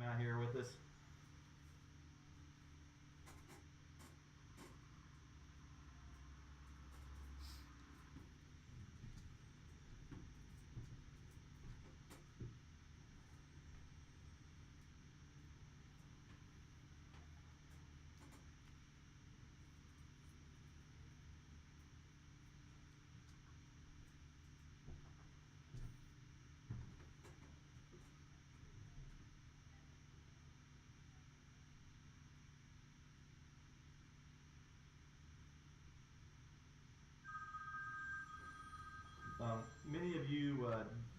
out here with us. Many of you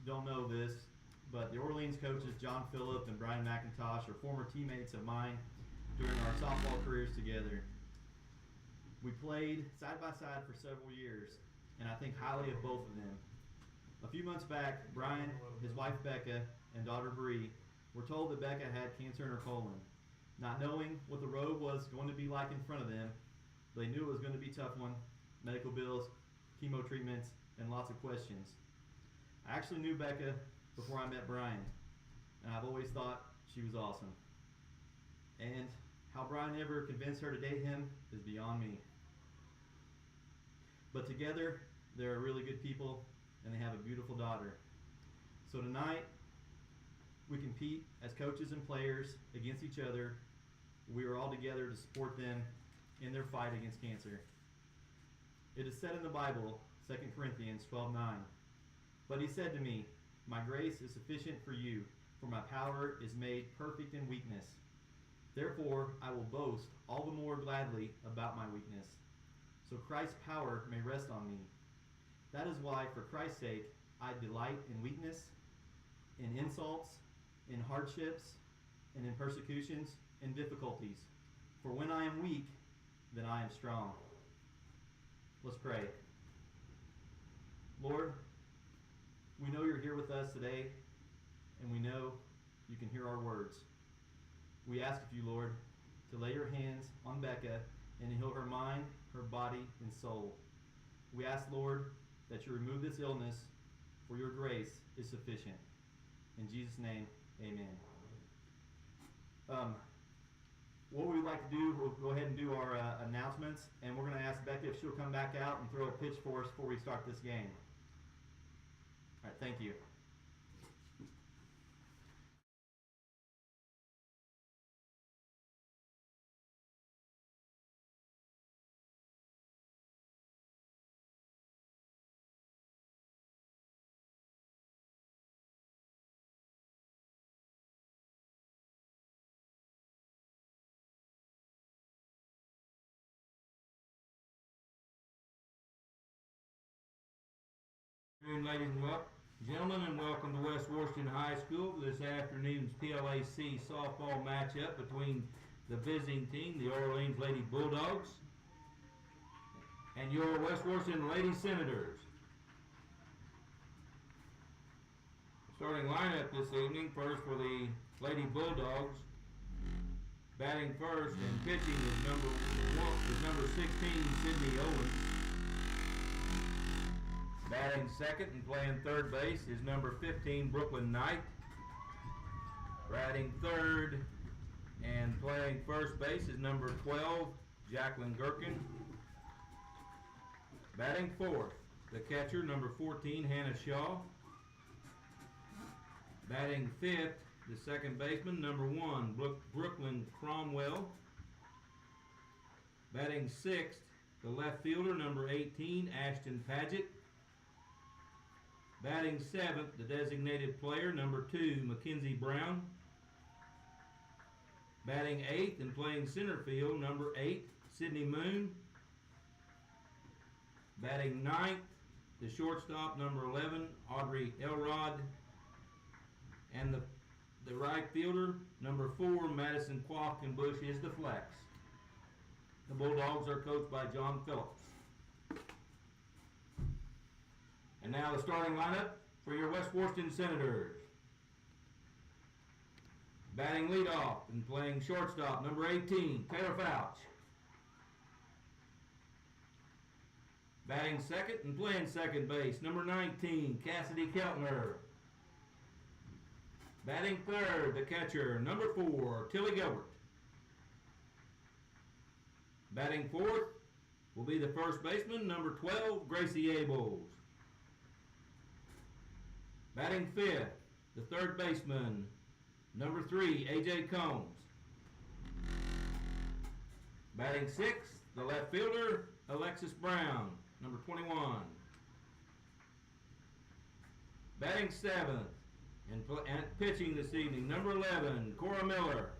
don't know this, but the Orleans coaches John Phillip and Brian McIntosh are former teammates of mine during our softball careers together. We played side by side for several years, and I think highly of both of them. A few months back, Brian, his wife Becca, and daughter Bree were told that Becca had cancer in her colon. Not knowing what the road was going to be like in front of them, they knew it was going to be a tough one: medical bills, chemo treatments, and lots of questions. I actually knew Becca before I met Brian, and I've always thought she was awesome. And how Brian ever convinced her to date him is beyond me. But together, they're really good people, and they have a beautiful daughter. So tonight, we compete as coaches and players against each other. We are all together to support them in their fight against cancer. It is said in the Bible, 2 Corinthians 12:9, "But he said to me, my grace is sufficient for you, for my power is made perfect in weakness. Therefore I will boast all the more gladly about my weakness, so Christ's power may rest on me. That is why, for Christ's sake, I delight in weakness, in insults, in hardships, and in persecutions, and difficulties. For when I am weak, then I am strong." Let's pray. Lord, we know you're here with us today, and we know you can hear our words. We ask of you, Lord, to lay your hands on Becca and heal her mind, her body, and soul. We ask, Lord, that you remove this illness, for your grace is sufficient. In Jesus' name, amen. What we'd like to do, we'll go ahead and do our announcements, and we're going to ask Becca if she'll come back out and throw a pitch for us before we start this game. All right, thank you. Ladies and gentlemen, and welcome to West Washington High School for this afternoon's PLAC softball matchup between the visiting team, the Orleans Lady Bulldogs, and your West Washington Lady Senators. Starting lineup this evening, first for the Lady Bulldogs. Batting first and pitching is number 16, Sydney Owens. Batting second and playing third base is number 15, Brooklyn Knight. Batting third and playing first base is number 12, Jacqueline Gherkin. Batting fourth, the catcher, number 14, Hannah Shaw. Batting fifth, the second baseman, number 1, Brooklyn Cromwell. Batting sixth, the left fielder, number 18, Ashton Paget. Batting seventh, the designated player, number 2, Mackenzie Brown. Batting eighth and playing center field, number 8, Sydney Moon. Batting ninth, the shortstop, number 11, Audrey Elrod. And the right fielder, number 4, Madison Qualkenbush, is the flex. The Bulldogs are coached by John Phillips. And now the starting lineup for your West Washington Senators. Batting leadoff and playing shortstop, number 18, Taylor Fouch. Batting second and playing second base, number 19, Cassidy Keltner. Batting third, the catcher, number 4, Tilly Gilbert. Batting fourth will be the first baseman, number 12, Gracie Ables. Batting fifth, the third baseman, number 3, A.J. Combs. Batting sixth, the left fielder, Alexis Brown, number 21. Batting seventh and pitching this evening, number 11, Cora Miller.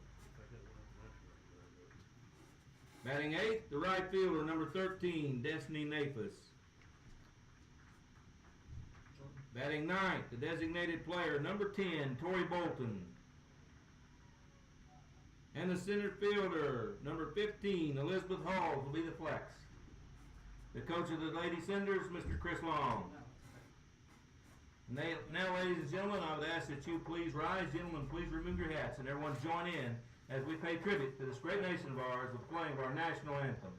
Batting eighth, the right fielder, number 13, Destiny Nafis. Batting ninth, the designated player, number 10, Tori Bolton. And the center fielder, number 15, Elizabeth Hall, will be the flex. The coach of the Lady Senators, Mr. Chris Long. Now, ladies and gentlemen, I would ask that you please rise. Gentlemen, please remove your hats, and everyone join in as we pay tribute to this great nation of ours with playing of our national anthem.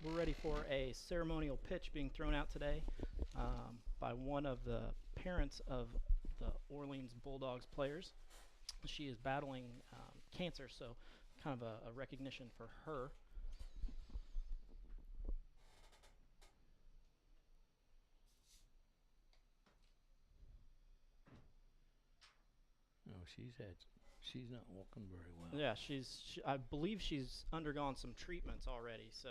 We're ready for a ceremonial pitch being thrown out today by one of the parents of the Orleans Bulldogs players. She is battling cancer, so kind of a recognition for her. No, she's not walking very well. Yeah, I believe she's undergone some treatments already, so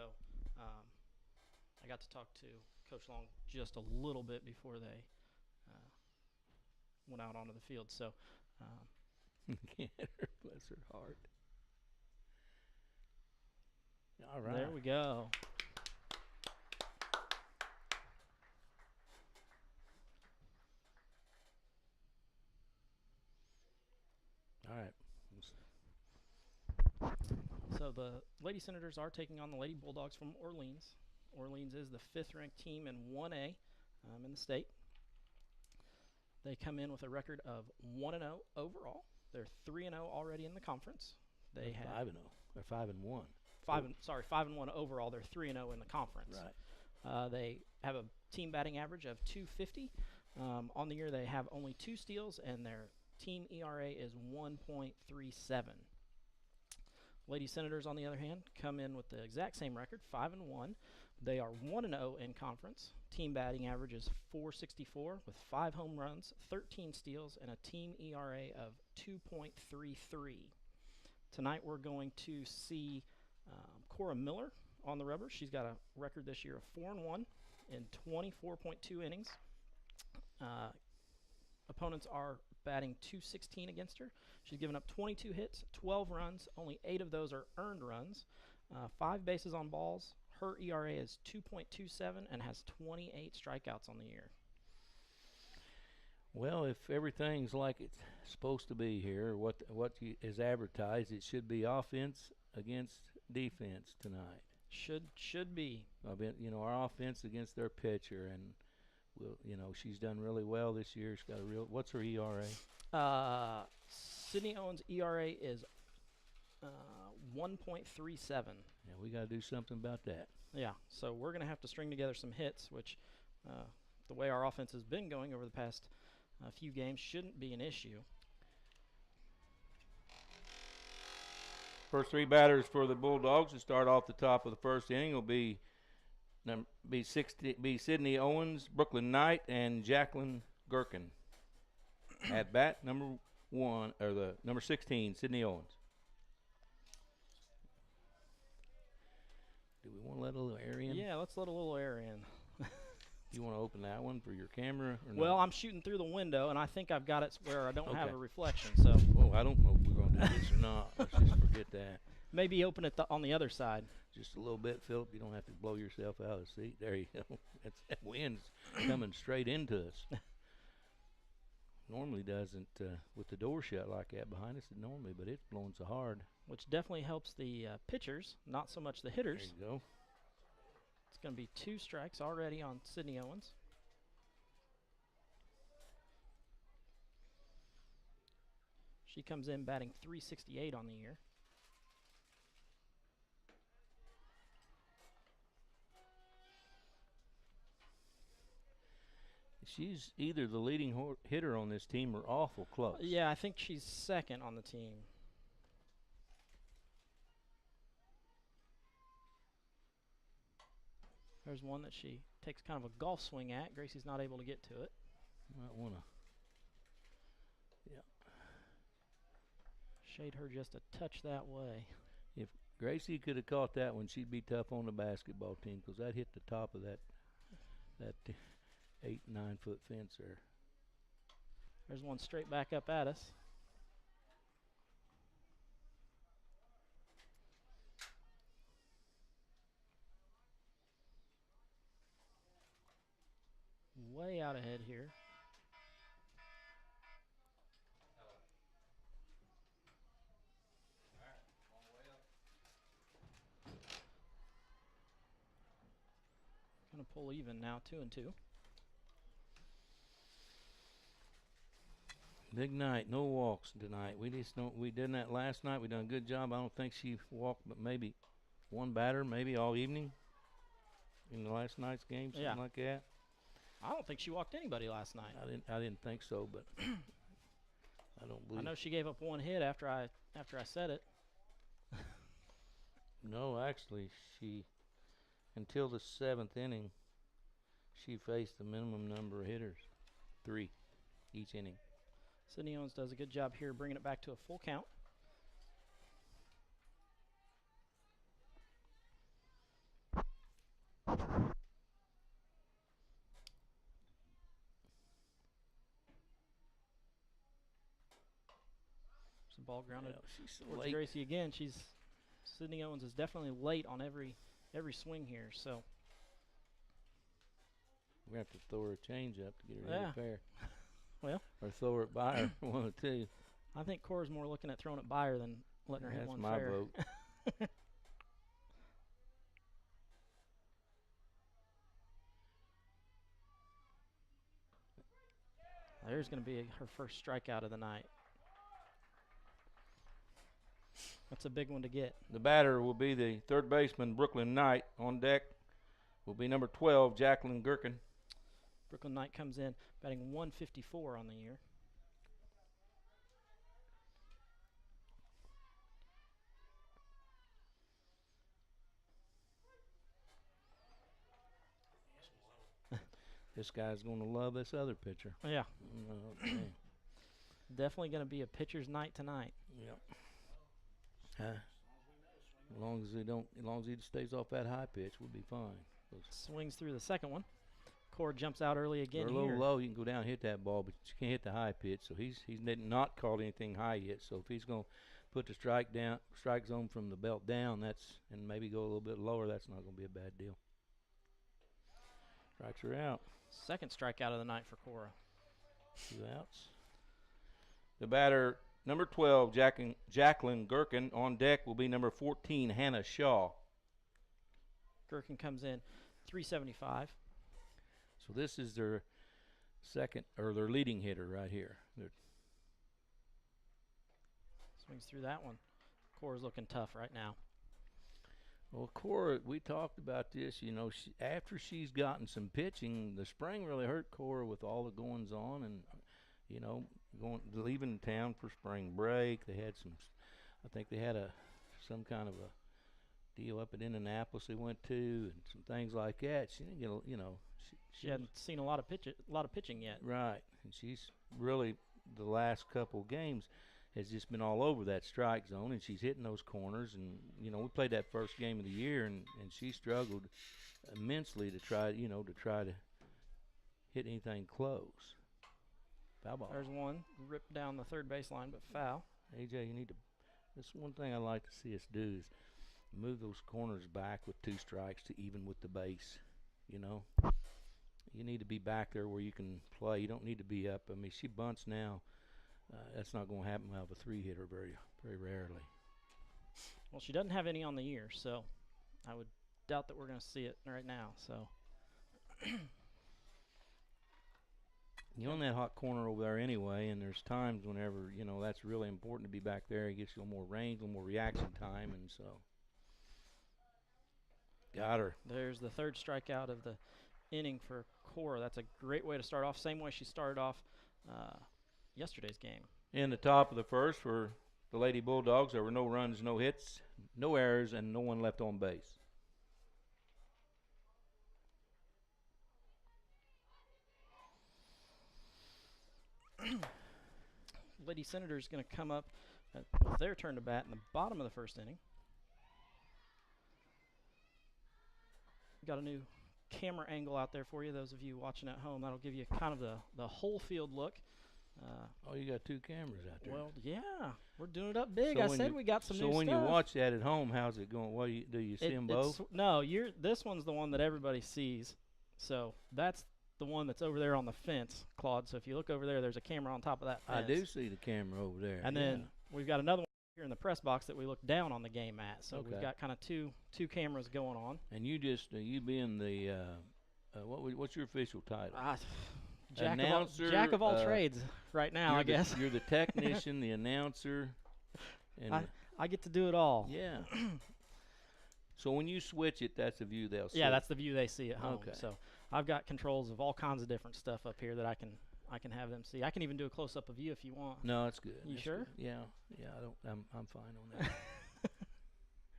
I got to talk to Coach Long just a little bit before they went out onto the field. So Bless her heart. All right. There we go. All right. So the Lady Senators are taking on the Lady Bulldogs from Orleans. Orleans is the 5th ranked team in 1A in the state. They come in with a record of 1-0 overall. They're 3-0 already in the conference. They have 5-0. They're 5-1. 5-1 overall. They're 3-0 in the conference. Right. They have a team batting average of 250. On the year, they have only 2 steals, and their team ERA is 1.37. Lady Senators, on the other hand, come in with the exact same record, 5-1. They are 1-0 in conference. Team batting average is 464 with 5 home runs, 13 steals, and a team ERA of 2.33. Tonight we're going to see Cora Miller on the rubber. She's got a record this year of 4-1 in 24.2 innings. opponents are batting 216 against her. She's given up 22 hits, 12 runs. Only 8 of those are earned runs. 5 bases on balls. Her ERA is 2.27 and has 28 strikeouts on the year. Well, if everything's like it's supposed to be here, what is advertised, it should be offense against defense tonight. Should be. I mean, our offense against their pitcher, and she's done really well this year. She's got a real. What's her ERA? Sydney Owens' ERA is 1.37. Yeah, we got to do something about that. Yeah, so we're going to have to string together some hits, which the way our offense has been going over the past few games shouldn't be an issue. First 3 batters for the Bulldogs to start off the top of the first inning will be Sydney Owens, Brooklyn Knight, and Jacqueline Gherkin. At bat, number 16, Sydney Owens. Do we want to let a little air in? Yeah, let's let a little air in. You want to open that one for your camera? Or well, no? I'm shooting through the window, and I think I've got it where I don't have Okay. a reflection. So. Oh, I don't know if we're going to do this or not. Let's just forget that. Maybe open it on the other side. Just a little bit, Philip. You don't have to blow yourself out of the seat. There you go. That wind's coming straight into us. Normally doesn't with the door shut like that behind us. Normally, but it's blowing so hard. Which definitely helps the pitchers, not so much the hitters. There you go. It's going to be 2 strikes already on Sydney Owens. She comes in batting .368 on the year. She's either the leading hitter on this team or awful close. Yeah, I think she's second on the team. There's one that she takes kind of a golf swing at. Gracie's not able to get to it. Might want to. Yeah. Shade her just a touch that way. If Gracie could have caught that one, she'd be tough on the basketball team because that hit the top of that 8-9 foot fence there. There's one straight back up at us. Way out ahead here. Gonna pull even now, 2-2. Big night, no walks tonight. We just don't. We did that last night. We done a good job. I don't think she walked, but maybe one batter, maybe all evening in the last night's game, something like that. I don't think she walked anybody last night. I didn't think so, but I don't believe. I know she gave up 1 hit after I said it. No, actually, she until the 7th inning, she faced the minimum number of hitters, 3 each inning. Sydney Owens does a good job here bringing it back to a full count. Some ball grounded towards Gracie again. Sydney Owens is definitely late on every swing here. So we have to throw her a change up to get her in fair. Well, or throw her by her, one of the two. I think Cora's more looking at throwing it by her than letting her hit one fair. That's my vote. There's going to be her first strikeout of the night. That's a big one to get. The batter will be the third baseman, Brooklyn Knight. On deck will be number 12, Jacqueline Gherkin. Brooklyn Knight comes in batting .154 on the year. This guy's going to love this other pitcher. Yeah. Okay. Definitely going to be a pitcher's night tonight. Yep. As long as he stays off that high pitch, we'll be fine. Swings through the second one. Cora jumps out early again Or a little here. low, you can go down and hit that ball, but you can't hit the high pitch. So he's not called anything high yet. So if he's going to put the strike zone from the belt down, and maybe go a little bit lower, that's not going to be a bad deal. Strikes are out. Second strikeout of the night for Cora. 2 outs. The batter, number 12, Jacqueline Gherkin. On deck will be number 14, Hannah Shaw. Gherkin comes in 375. So this is their their leading hitter right here. Swings through that one. Cora's looking tough right now. Well, Cora, we talked about this. You know, after she's gotten some pitching, the spring really hurt Cora with all the goings on, and you know, leaving town for spring break. They had I think they had some kind of a deal up at Indianapolis they went to, and some things like that. She didn't get, you know, she hadn't seen a lot of pitching yet. Right, and she's really the last couple games has just been all over that strike zone, and she's hitting those corners. And you know, we played that first game of the year, and she struggled immensely to try to hit anything close. Foul ball. There's one ripped down the third baseline, but foul. AJ, you need to. That's one thing I like to see us do is move those corners back with 2 strikes to even with the base. You know, you need to be back there where you can play. You don't need to be up. I mean, she bunts now. That's not going to happen out of a 3-hitter very, very rarely. Well, she doesn't have any on the year, so I would doubt that we're going to see it right now. So you're on that hot corner over there anyway, and there's times whenever, you know, that's really important to be back there. It gives you a little more range, a little more reaction time, and so got her. There's the third strikeout of the inning for Cora. That's a great way to start off. Same way she started off yesterday's game. In the top of the first for the Lady Bulldogs, there were no runs, no hits, no errors, and no one left on base. Lady Senator's going to come up with their turn to bat in the bottom of the first inning. Got a new camera angle out there for you, those of you watching at home. That'll give you kind of the whole field look. Oh, you got 2 cameras out there. Well, yeah, we're doing it up big. So I said we got some new stuff. So when you watch that at home, how's it going? What do you see them both? No, this one's the one that everybody sees. So that's the one that's over there on the fence, Claude. So if you look over there, there's a camera on top of that fence. I do see the camera over there. And then we've got another one here in the press box that we look down on the game at. So we've got kind of two cameras going on. And you just you being the what's your official title? Jack of all trades right now, I guess. You're the technician, the announcer, and I get to do it all. Yeah. So when you switch it, that's the view they'll see. Yeah, that's the view they see at home. Okay. So I've got controls of all kinds of different stuff up here that I can have them see. I can even do a close up of you if you want. No, that's good. You that's sure? Good. Yeah. I'm fine on that.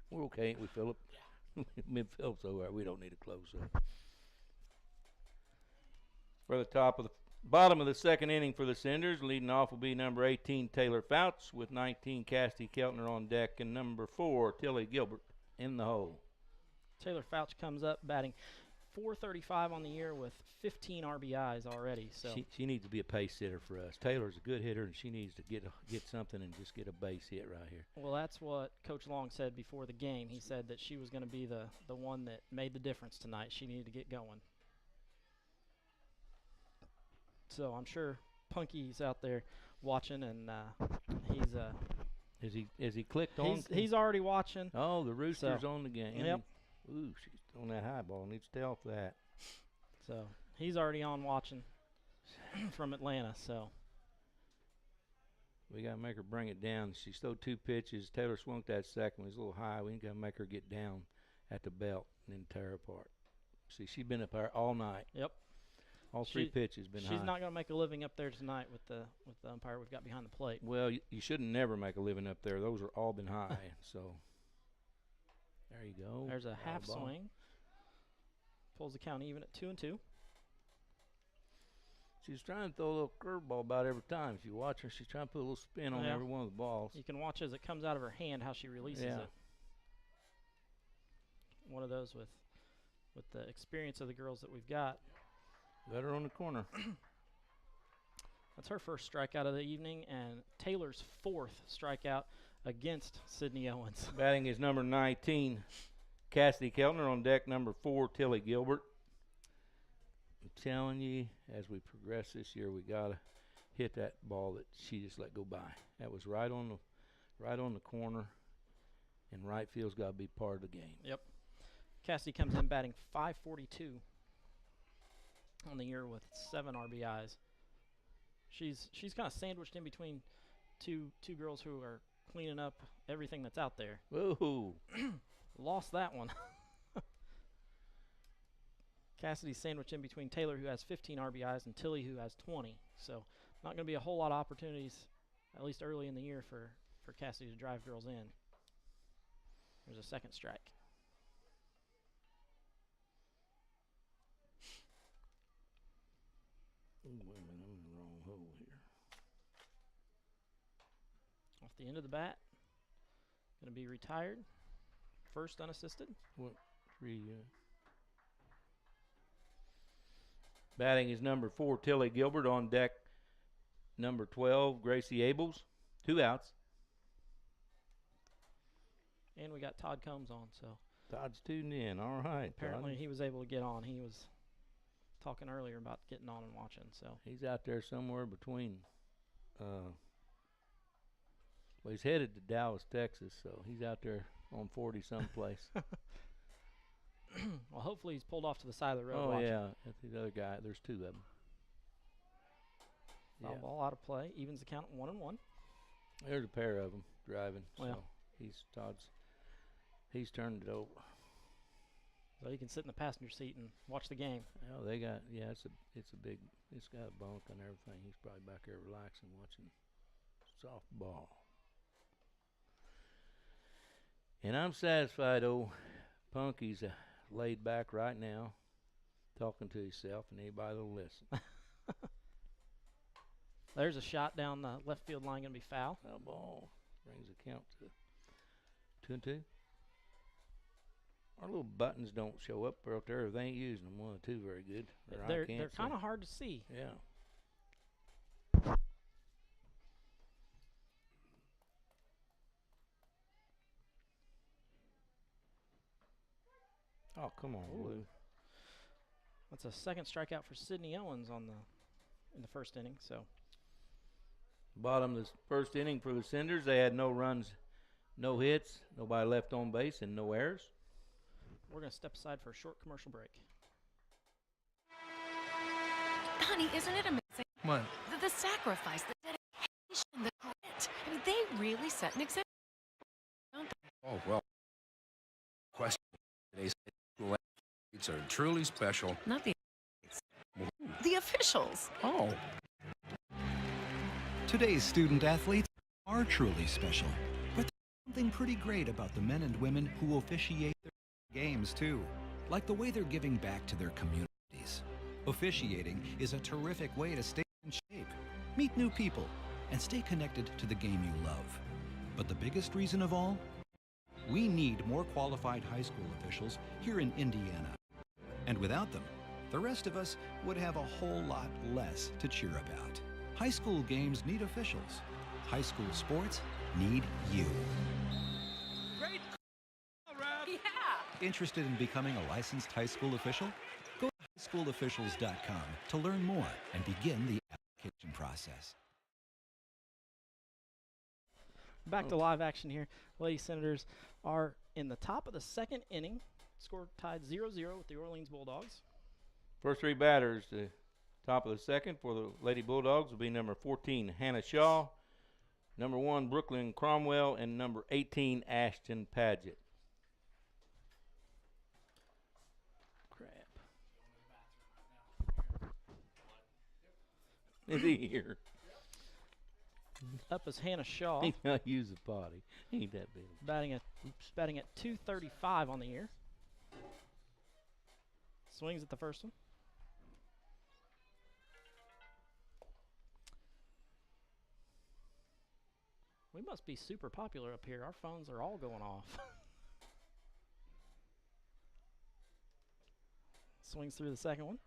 We're okay, ain't we, Philip? Yeah. Me and Philip's over there. We don't need a close up. For the bottom of the second inning for the Cinders, leading off will be number 18, Taylor Fouts, with 19, Cassidy Keltner on deck, and number 4, Tilly Gilbert in the hole. Taylor Fouts comes up batting .435 on the year with 15 RBIs already. So she needs to be a pace hitter for us. Taylor's a good hitter, and she needs to get something and just get a base hit right here. Well, that's what Coach Long said before the game. He said that she was going to be the one that made the difference tonight. She needed to get going. So I'm sure Punky's out there watching, and he's Is he clicked on? He's already watching. Oh, the Rooster's on the game. Yep. Ooh, she's on that high ball. Needs to stay off that. So he's already on watching from Atlanta. So we got to make her bring it down. She's thrown 2 pitches. Taylor swung that second one. It was a little high. We got to make her get down at the belt and then tear her apart. See, she's been up there all night. Yep. All 3 pitches been high. She's not going to make a living up there tonight with the umpire we've got behind the plate. Well, you shouldn't never make a living up there. Those are all been high. So there you go. There's a half swing. Pulls the count even at 2-2. She's trying to throw a little curveball about every time. If you watch her, she's trying to put a little spin on every one of the balls. You can watch as it comes out of her hand how she releases it. One of those with the experience of the girls that we've got. Got her on the corner. That's her first strikeout of the evening, and Taylor's 4th strikeout against Sydney Owens. Batting is number 19, Cassidy Keltner. On deck, number 4, Tilly Gilbert. I'm telling you, as we progress this year, we gotta hit that ball that she just let go by. That was right on the corner, and right field's got to be part of the game. Yep. Cassidy comes in batting .542 on the year with 7 RBIs. She's kind of sandwiched in between two girls who are cleaning up everything that's out there. Whoa. Lost that one. Cassidy's sandwiched in between Taylor, who has 15 RBIs, and Tilly, who has 20. So not going to be a whole lot of opportunities, at least early in the year, for Cassidy to drive girls in. There's a second strike. Wait a minute, I'm in the wrong hole here. Off the end of the bat. Going to be retired. First unassisted. What? 3, Batting is number 4, Tilly Gilbert. On deck, number 12, Gracie Abels. 2 outs. And we got Todd Combs on, so Todd's tuned in. All right. apparently Todd. he was able to get on. He was talking earlier about getting on and watching. So He's out there somewhere between. Well, he's headed to Dallas, Texas, so he's out there on 40 someplace. well, hopefully he's pulled off to the side of the road. Oh, watching. yeah. That's the other guy. There's 2 of them. Foul ball out of play. Evens the count at 1-1. There's a pair of them driving. Well. So he's turned it over. So he can sit in the passenger seat and watch the game. Oh, they got, it's got a bunk and everything. He's probably back there relaxing, watching softball. And I'm satisfied old Punky's laid back right now, talking to himself and anybody that'll listen. There's a shot down the left field line, going to be foul. Foul ball brings the count to 2-2. Our little buttons don't show up out there. They ain't using them 1 or 2 very good. They're kind of hard to see. Yeah. Oh, come on, Ooh. Blue. That's a second strikeout for Sydney Owens in the first inning. So Bottom of the first inning for the Cinders. They had no runs, no hits, nobody left on base, and no errors. we're going to step aside for a short commercial break. Honey, isn't it amazing? What? The sacrifice, the dedication, the grit. I mean, they really set an example, don't they? Oh, well. Question. Today's school athletes are truly special. Not the the officials. Oh. Today's student athletes are truly special, but there's something pretty great about the men and women who officiate their games too, like the way they're giving back to their communities. Officiating is a terrific way to stay in shape, meet new people, and stay connected to the game you love. But the biggest reason of all? We need more qualified high school officials here in Indiana. And without them, the rest of us would have a whole lot less to cheer about. High school games need officials. High school sports need you. Great. Yeah. Interested in becoming a licensed high school official? Go to highschoolofficials.com to learn more and begin the application process. Back to live action here. Lady Senators are in the top of the second inning. Score tied 0-0 with the Orleans Bulldogs. First 3 batters, the top of the second for the Lady Bulldogs will be number 14, Hannah Shaw, number 1, Brooklyn Cromwell, and number 18, Ashton Paget. Crap. Is he here? Up is Hannah Shaw, He not use the potty. Ain't that big. batting at 235 on the year. Swings at the first one. We must be super popular up here. Our phones are all going off. Swings through the second one.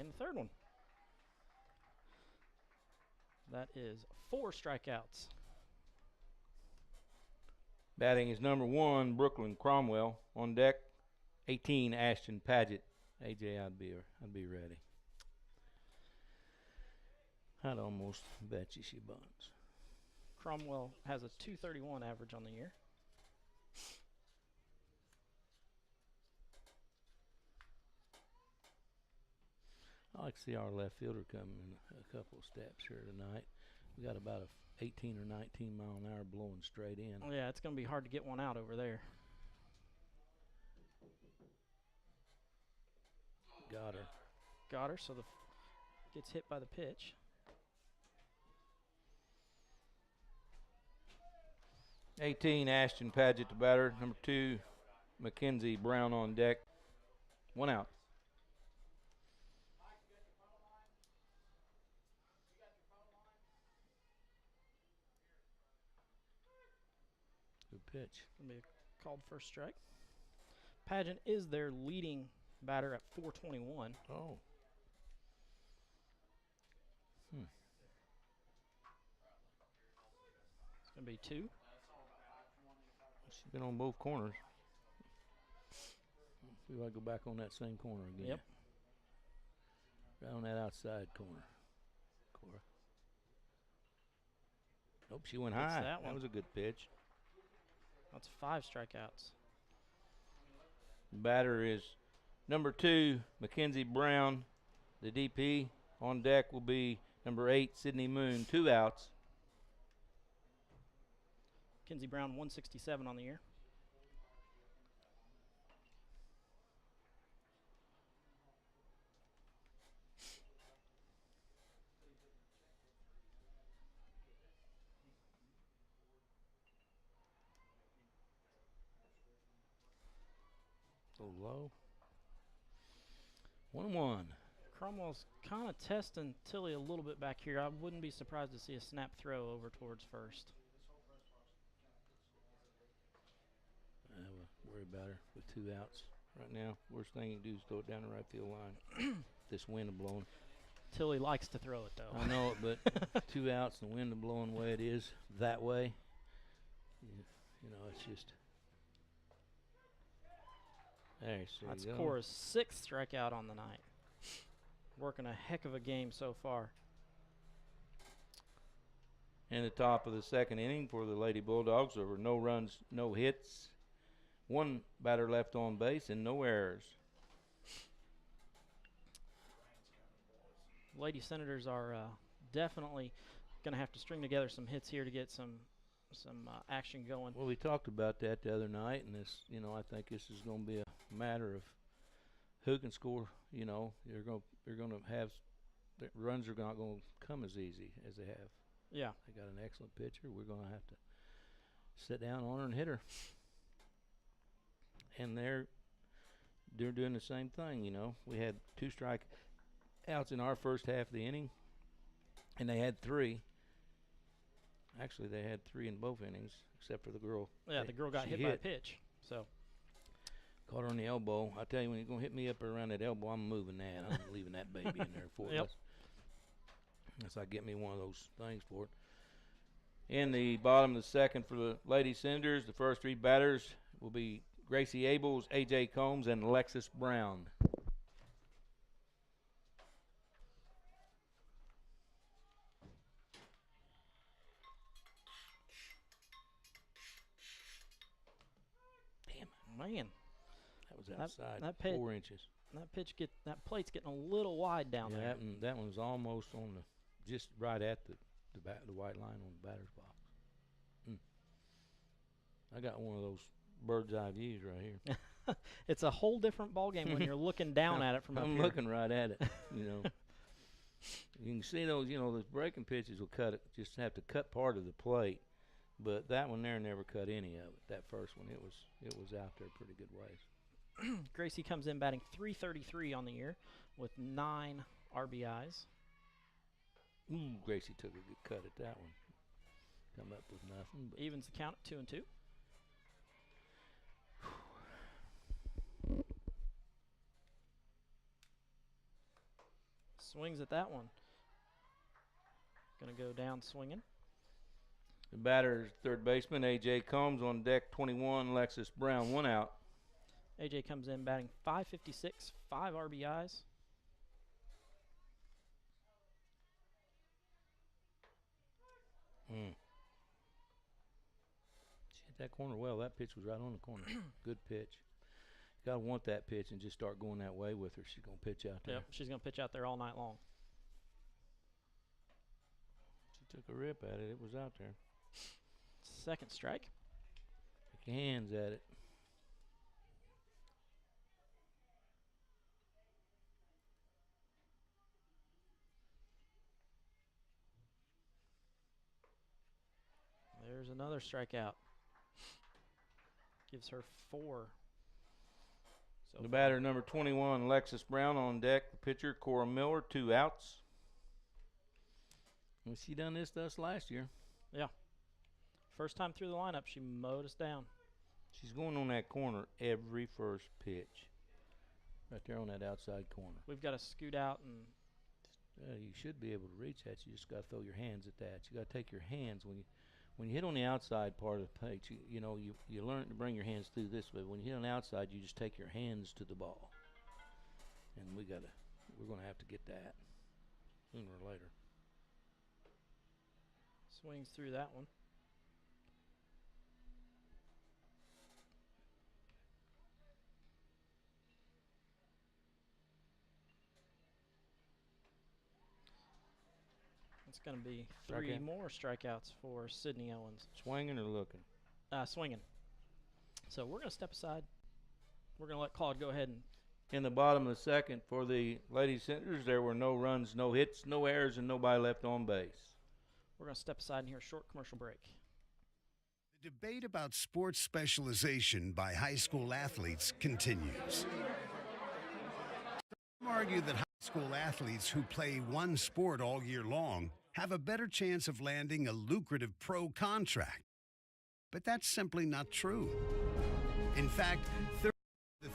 And the third one. That is 4 strikeouts. Batting is number 1, Brooklyn Cromwell. On deck, 18, Ashton Paget. AJ, I'd be ready. I'd almost bet you she bunts. Cromwell has a 231 average on the year. I like to see our left fielder coming in a couple of steps here tonight. We got about a 18 or 19 mile an hour blowing straight in. Oh, yeah, it's going to be hard to get one out over there. Got her, so gets hit by the pitch. 18, Ashton Paget, the batter. Number 2, Mackenzie Brown on deck. 1 out. Good pitch. Gonna be called first strike. Pageant is their leading batter at 421. Oh. It's gonna be 2. She's been on both corners. See if I go back on that same corner again. Yep. Right on that outside corner. Cora. Nope, she went Gets high. that one. Was a good pitch. That's 5 strikeouts. Batter is number 2, Mackenzie Brown. The DP on deck will be number 8, Sydney Moon. 2 outs. Kinsey Brown, 167 on the year. So low. 1-1. Cromwell's kind of testing Tilly a little bit back here. I wouldn't be surprised to see a snap throw over towards first. We'll worry about her with 2 outs right now. Worst thing you can do is throw it down the right field line. This wind blowing. Tilly likes to throw it, though. I know it, but 2 outs and the wind blowing the way it is that way, you know, it's just. There, so That's you go. Cora's 6th strikeout on the night. Working a heck of a game so far. In the top of the 2nd inning for the Lady Bulldogs, there were no runs, no hits, 1 batter left on base, and no errors. Lady Senators are definitely going to have to string together some hits here to get some action going. Well, we talked about that the other night, and this, you know, I think this is going to be a matter of who can score. You know, you're going to have the runs are not going to come as easy as they have. Yeah, They got an excellent pitcher. We're going to have to sit down on her and hit her. And they're doing the same thing. You know, we had 2 strikeouts in our first half of the inning, and they had 3. Actually, they had 3 in both innings, except for the girl. yeah. The girl got hit by a pitch. So Caught her on the elbow. I tell you, when you're going to hit me up around that elbow, I'm moving that. I'm leaving that baby in there for Yep. us. Unless I get me one of those things for it. In the bottom of the 2nd for the Lady Senators, the first 3 batters will be Gracie Abels, A.J. Combs, and Alexis Brown. man, That was outside, that pit- 4 inches. that plate's getting a little wide down Yeah, there. that one was almost on just right at the white line on the batter's box. I got one of those bird's eye views right here. It's a whole different ball game when you're looking down at it from up I'm here. looking right at it. You know, you can see those. You know, those breaking pitches will cut it. Just have to cut part of the plate, but that one there never cut any of it. That first one, it was out there pretty good ways. Gracie comes in batting .333 on the year with 9 RBIs. Ooh, Gracie took a good cut at that one. Come up with nothing. But Evens the count at 2-2. Swings at that one. Going to go down swinging. The batter is third baseman A.J. Combs. On deck 21, Lexus Brown, 1 out. AJ comes in batting .556, 5 RBIs. She hit that corner well. That pitch was right on the corner. Good pitch. Got to want that pitch and just start going that way with her. She's going to pitch out there. Yep, she's going to pitch out there all night long. She took a rip at it. It was out there. Second strike. Take your hands at it. There's another strikeout. Gives her 4. So The batter, number 21, Lexus Brown. On deck, the pitcher, Cora Miller, 2 outs. And she done this to us last year. Yeah. First time through the lineup, she mowed us down. She's going on that corner every first pitch. Right there on that outside corner. We've got to scoot out and... You should be able to reach that. You just got to throw your hands at that. You got to take your hands when you hit on the outside part of the plate. You learn to bring your hands through this way. When you hit on the outside, you just take your hands to the ball. And we're going to have to get that sooner or later. Swings through that one. It's going to be 3 more strikeouts for Sydney Owens. Swinging or looking? Swinging. So we're going to step aside. We're going to let Claude go ahead and... In the bottom of the second for the Lady Senators, there were no runs, no hits, no errors, and nobody left on base. We're going to step aside and hear a short commercial break. The debate about sports specialization by high school athletes continues. Some argue that high school athletes who play one sport all year long have a better chance of landing a lucrative pro contract. But that's simply not true. In fact, the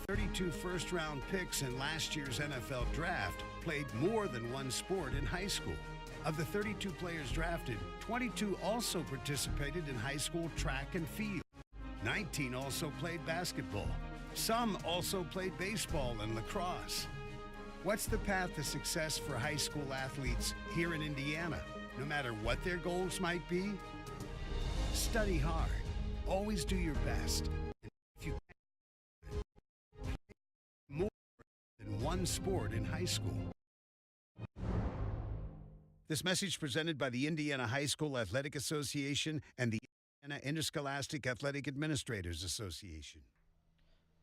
32 first-round picks in last year's NFL draft played more than one sport in high school. Of the 32 players drafted, 22 also participated in high school track and field. 19 also played basketball. Some also played baseball and lacrosse. What's the path to success for high school athletes here in Indiana, no matter what their goals might be? Study hard. Always do your best. And if you can, more than one sport in high school. This message presented by the Indiana High School Athletic Association and the Indiana Interscholastic Athletic Administrators Association.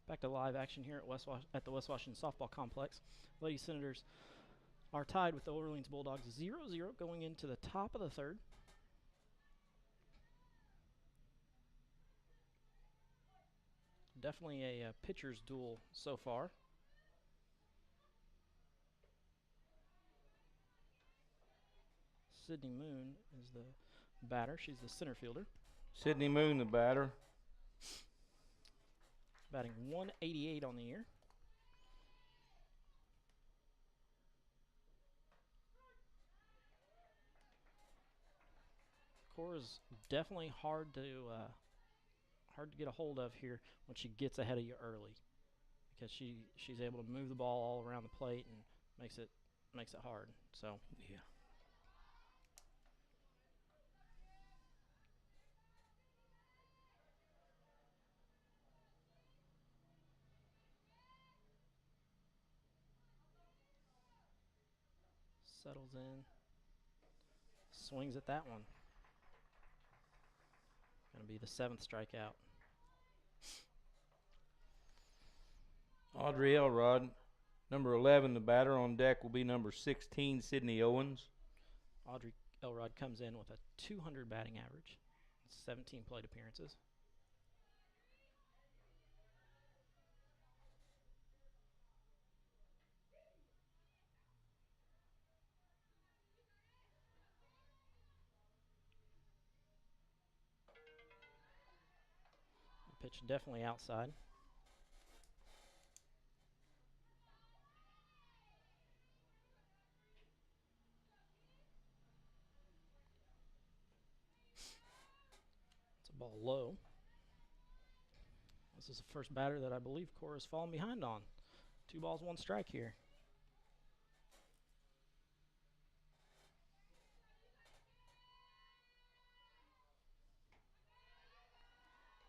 Back to live action here at the West Washington Softball Complex. Lady Senators are tied with the Orleans Bulldogs 0-0 going into the top of the third. Definitely a pitcher's duel so far. Sydney Moon is the batter. She's the center fielder. Sydney Moon, the batter. Batting .188 on the year. Cora's definitely hard to get a hold of here when she gets ahead of you early, because she's able to move the ball all around the plate and makes it hard. So yeah. Settles in, swings at that one. Going to be the 7th strikeout. Audrey Elrod, number 11, the batter. On deck will be number 16, Sydney Owens. Audrey Elrod comes in with a 200 batting average, 17 plate appearances. Pitch definitely outside. Ball low. This is the first batter that I believe Cora's fallen behind on. 2 balls, 1 strike here.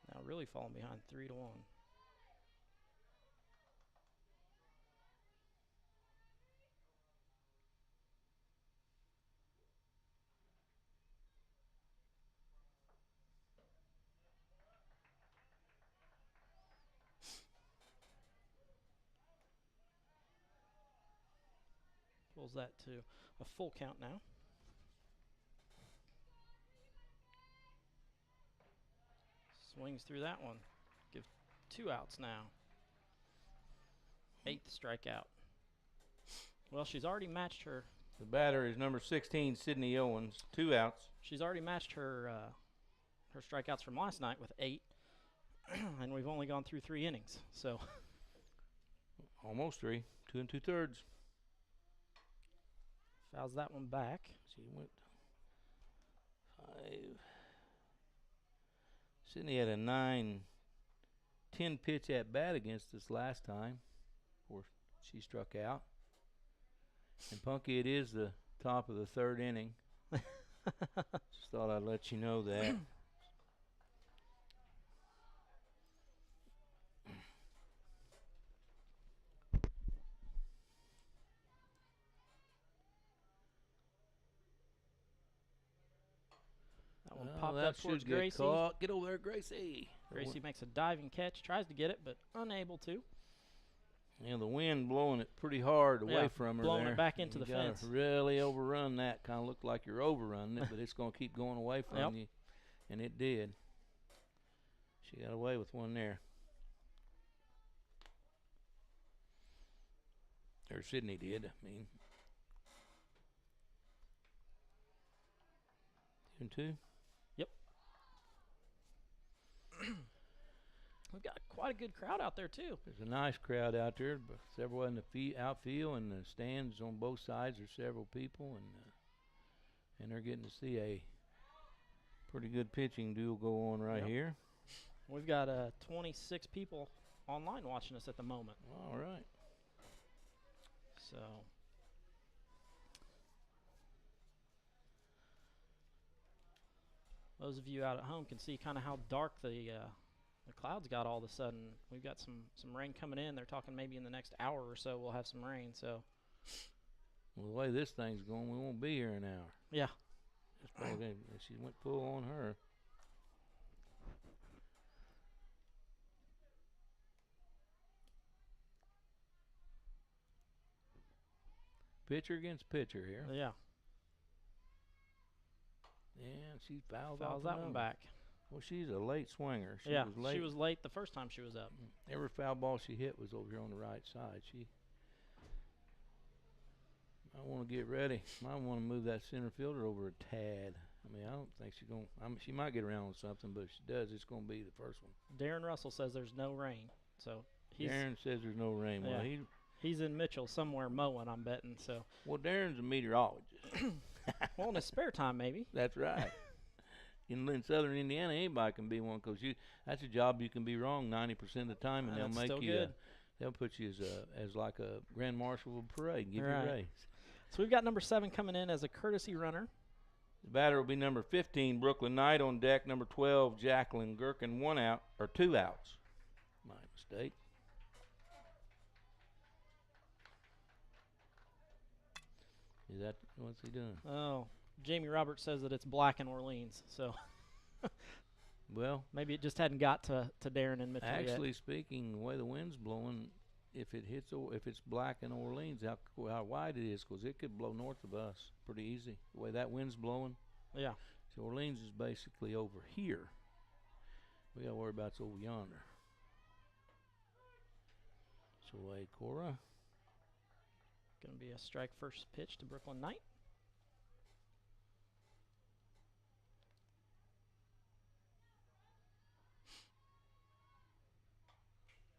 Now really falling behind 3-1. Pulls that to a full count now. Swings through that one. Give 2 outs now. 8th strikeout. Well, she's already matched her. The batter is number 16, Sydney Owens. 2 outs. She's already matched her her strikeouts from last night with 8, and we've only gone through 3 innings. So Almost 3. 2 2/3. fouls that one back. She went 5. Sydney had a 9-10 pitch at bat against us last time before she struck out. And Punky, it is the top of the 3rd inning. Just thought I'd let you know that. That one Well, popped that up towards should get Gracie. caught. Get over there, Gracie. Gracie makes a diving catch, tries to get it, but unable to. Yeah, the wind blowing it pretty hard away Yeah, from her blowing there. it back into You the gotta fence. really overrun that. Kind of looked like you're overrunning it, but it's going to keep going away from Yep. you. And it did. She got away with one there. Or Sydney did, I mean. 2-2. We've got quite a good crowd out there, too. There's a nice crowd out there, but several in the outfield and the stands on both sides. There's several people, and they're getting to see a pretty good pitching duel go on right Yep. here. We've got 26 people online watching us at the moment. All right. So those of you out at home can see kind of how dark the clouds got all of a sudden. We've got some rain coming in. They're talking maybe in the next hour or so we'll have some rain. So Well, the way this thing's going, we won't be here an hour. yeah, That's probably she went full on her. Pitcher against pitcher here. yeah, Yeah, she fouls fouls off that one another. back. Well, she's a late swinger. She Yeah, was late. she was late the first time she was up. Every foul ball she hit was over here on the right side. She might want to get ready. Might want to move that center fielder over a tad. I mean, I don't think she's going to. She might get around on something, but if she does, it's going to be the first one. Darren Russell says there's no rain. So Darren says there's no rain. Well, Yeah. He's in Mitchell somewhere mowing, I'm betting. So well, Darren's a meteorologist. well, in his spare time maybe. That's right. In southern Indiana, anybody can be one because that's a job you can be wrong 90% of the time, and they'll That's make still you. good. They'll put you as like a grand marshal of a parade and give you Right. a raise. So we've got number 7 coming in as a courtesy runner. The batter will be number 15, Brooklyn Knight. On deck, number 12, Jacqueline Gherkin. 1 out or 2 outs. My mistake. Is that what's he doing? Oh, Jamie Roberts says that it's black in Orleans. So Well, maybe it just hadn't got to Darren and Mitchell actually yet. speaking, the way the wind's blowing, if it's black in Orleans, how wide it is, because it could blow north of us pretty easy. The way that wind's blowing. Yeah. So Orleans is basically over here. We got to worry about it's over yonder. So away, Cora. Going to be a strike first pitch to Brooklyn Knight.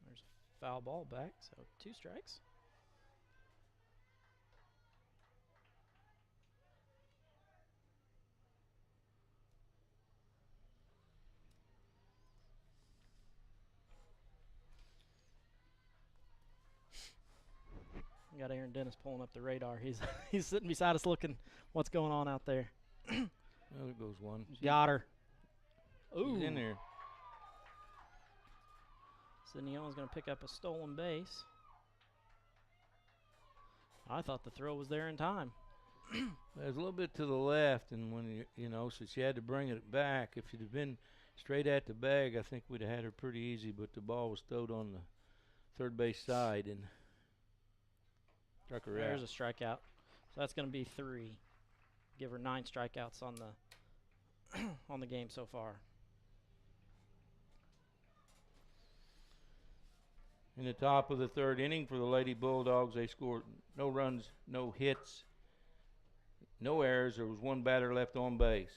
There's a foul ball back, so 2 strikes. We got Aaron Dennis pulling up the radar. He's sitting beside us looking what's going on out there. Oh, there goes one. Got her. Ooh. She's in there. Sydney Owens going to pick up a stolen base. I thought the throw was there in time. There's a little bit to the left, and when so she had to bring it back. If she'd have been straight at the bag, I think we'd have had her pretty easy, but the ball was stowed on the third base side and struck her out. There's a strikeout. So that's going to be 3. Give her 9 strikeouts on the on the game so far. In the top of the third inning for the Lady Bulldogs, they scored no runs, no hits, no errors. There was one batter left on base.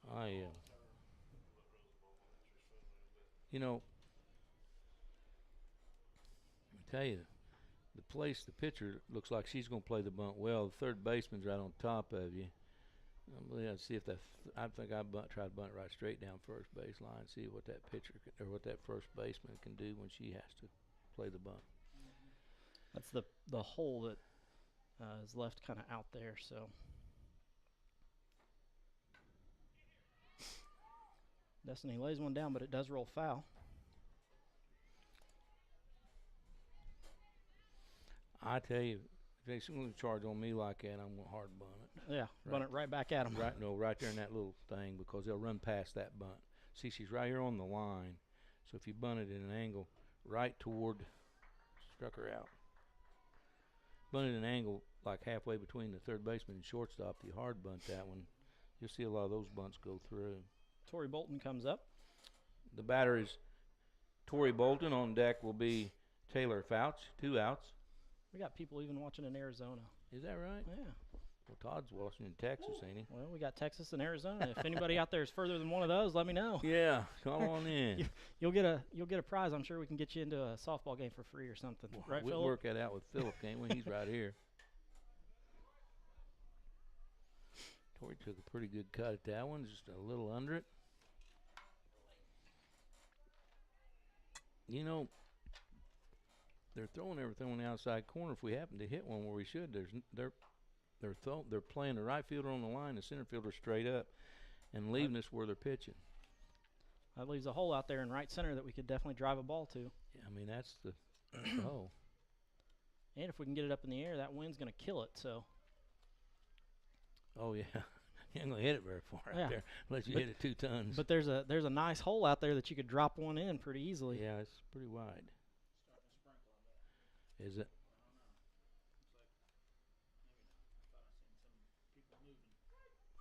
I tell you, the pitcher looks like she's going to play the bunt well. The third baseman's right on top of you. I'm going to see if I think I try to bunt right straight down first baseline, see what that pitcher or what that first baseman can do when she has to play the bunt. That's the hole that is left kind of out there. So Destiny lays one down, but it does roll foul. I tell you, if they're going to charge on me like that, I'm going to hard bunt it. Yeah, bunt it right back at them. Right there in that little thing, because they'll run past that bunt. See, she's right here on the line. So if you bunt it at an angle right toward, struck her out. Bunt it at an angle like halfway between the third baseman and shortstop, you hard bunt that one. You'll see a lot of those bunts go through. Tori Bolton comes up. The batter is Tori Bolton. On deck will be Taylor Fouch, 2 outs. We got people even watching in Arizona. Is that right? Yeah. Well, Todd's watching in Texas, ain't he? Well, we got Texas and Arizona. If anybody out there is further than one of those, let me know. Yeah, come on in. You'll get a prize. I'm sure we can get you into a softball game for free or something. Well, right, we'll Phillip? work that out with Philip, can't we? He's right here. Tori took a pretty good cut at that one, just a little under it. You know, they're throwing everything on the outside corner. If we happen to hit one where we should, they're playing the right fielder on the line, the center fielder straight up, and leaving us where they're pitching. That leaves a hole out there in right center that we could definitely drive a ball to. Yeah, I mean that's the hole. And if we can get it up in the air, that wind's going to kill it. So. Oh yeah, You ain't gonna hit it very far Yeah. out there unless you hit it 2 tons. But there's a nice hole out there that you could drop one in pretty easily. yeah, it's pretty wide. Is it?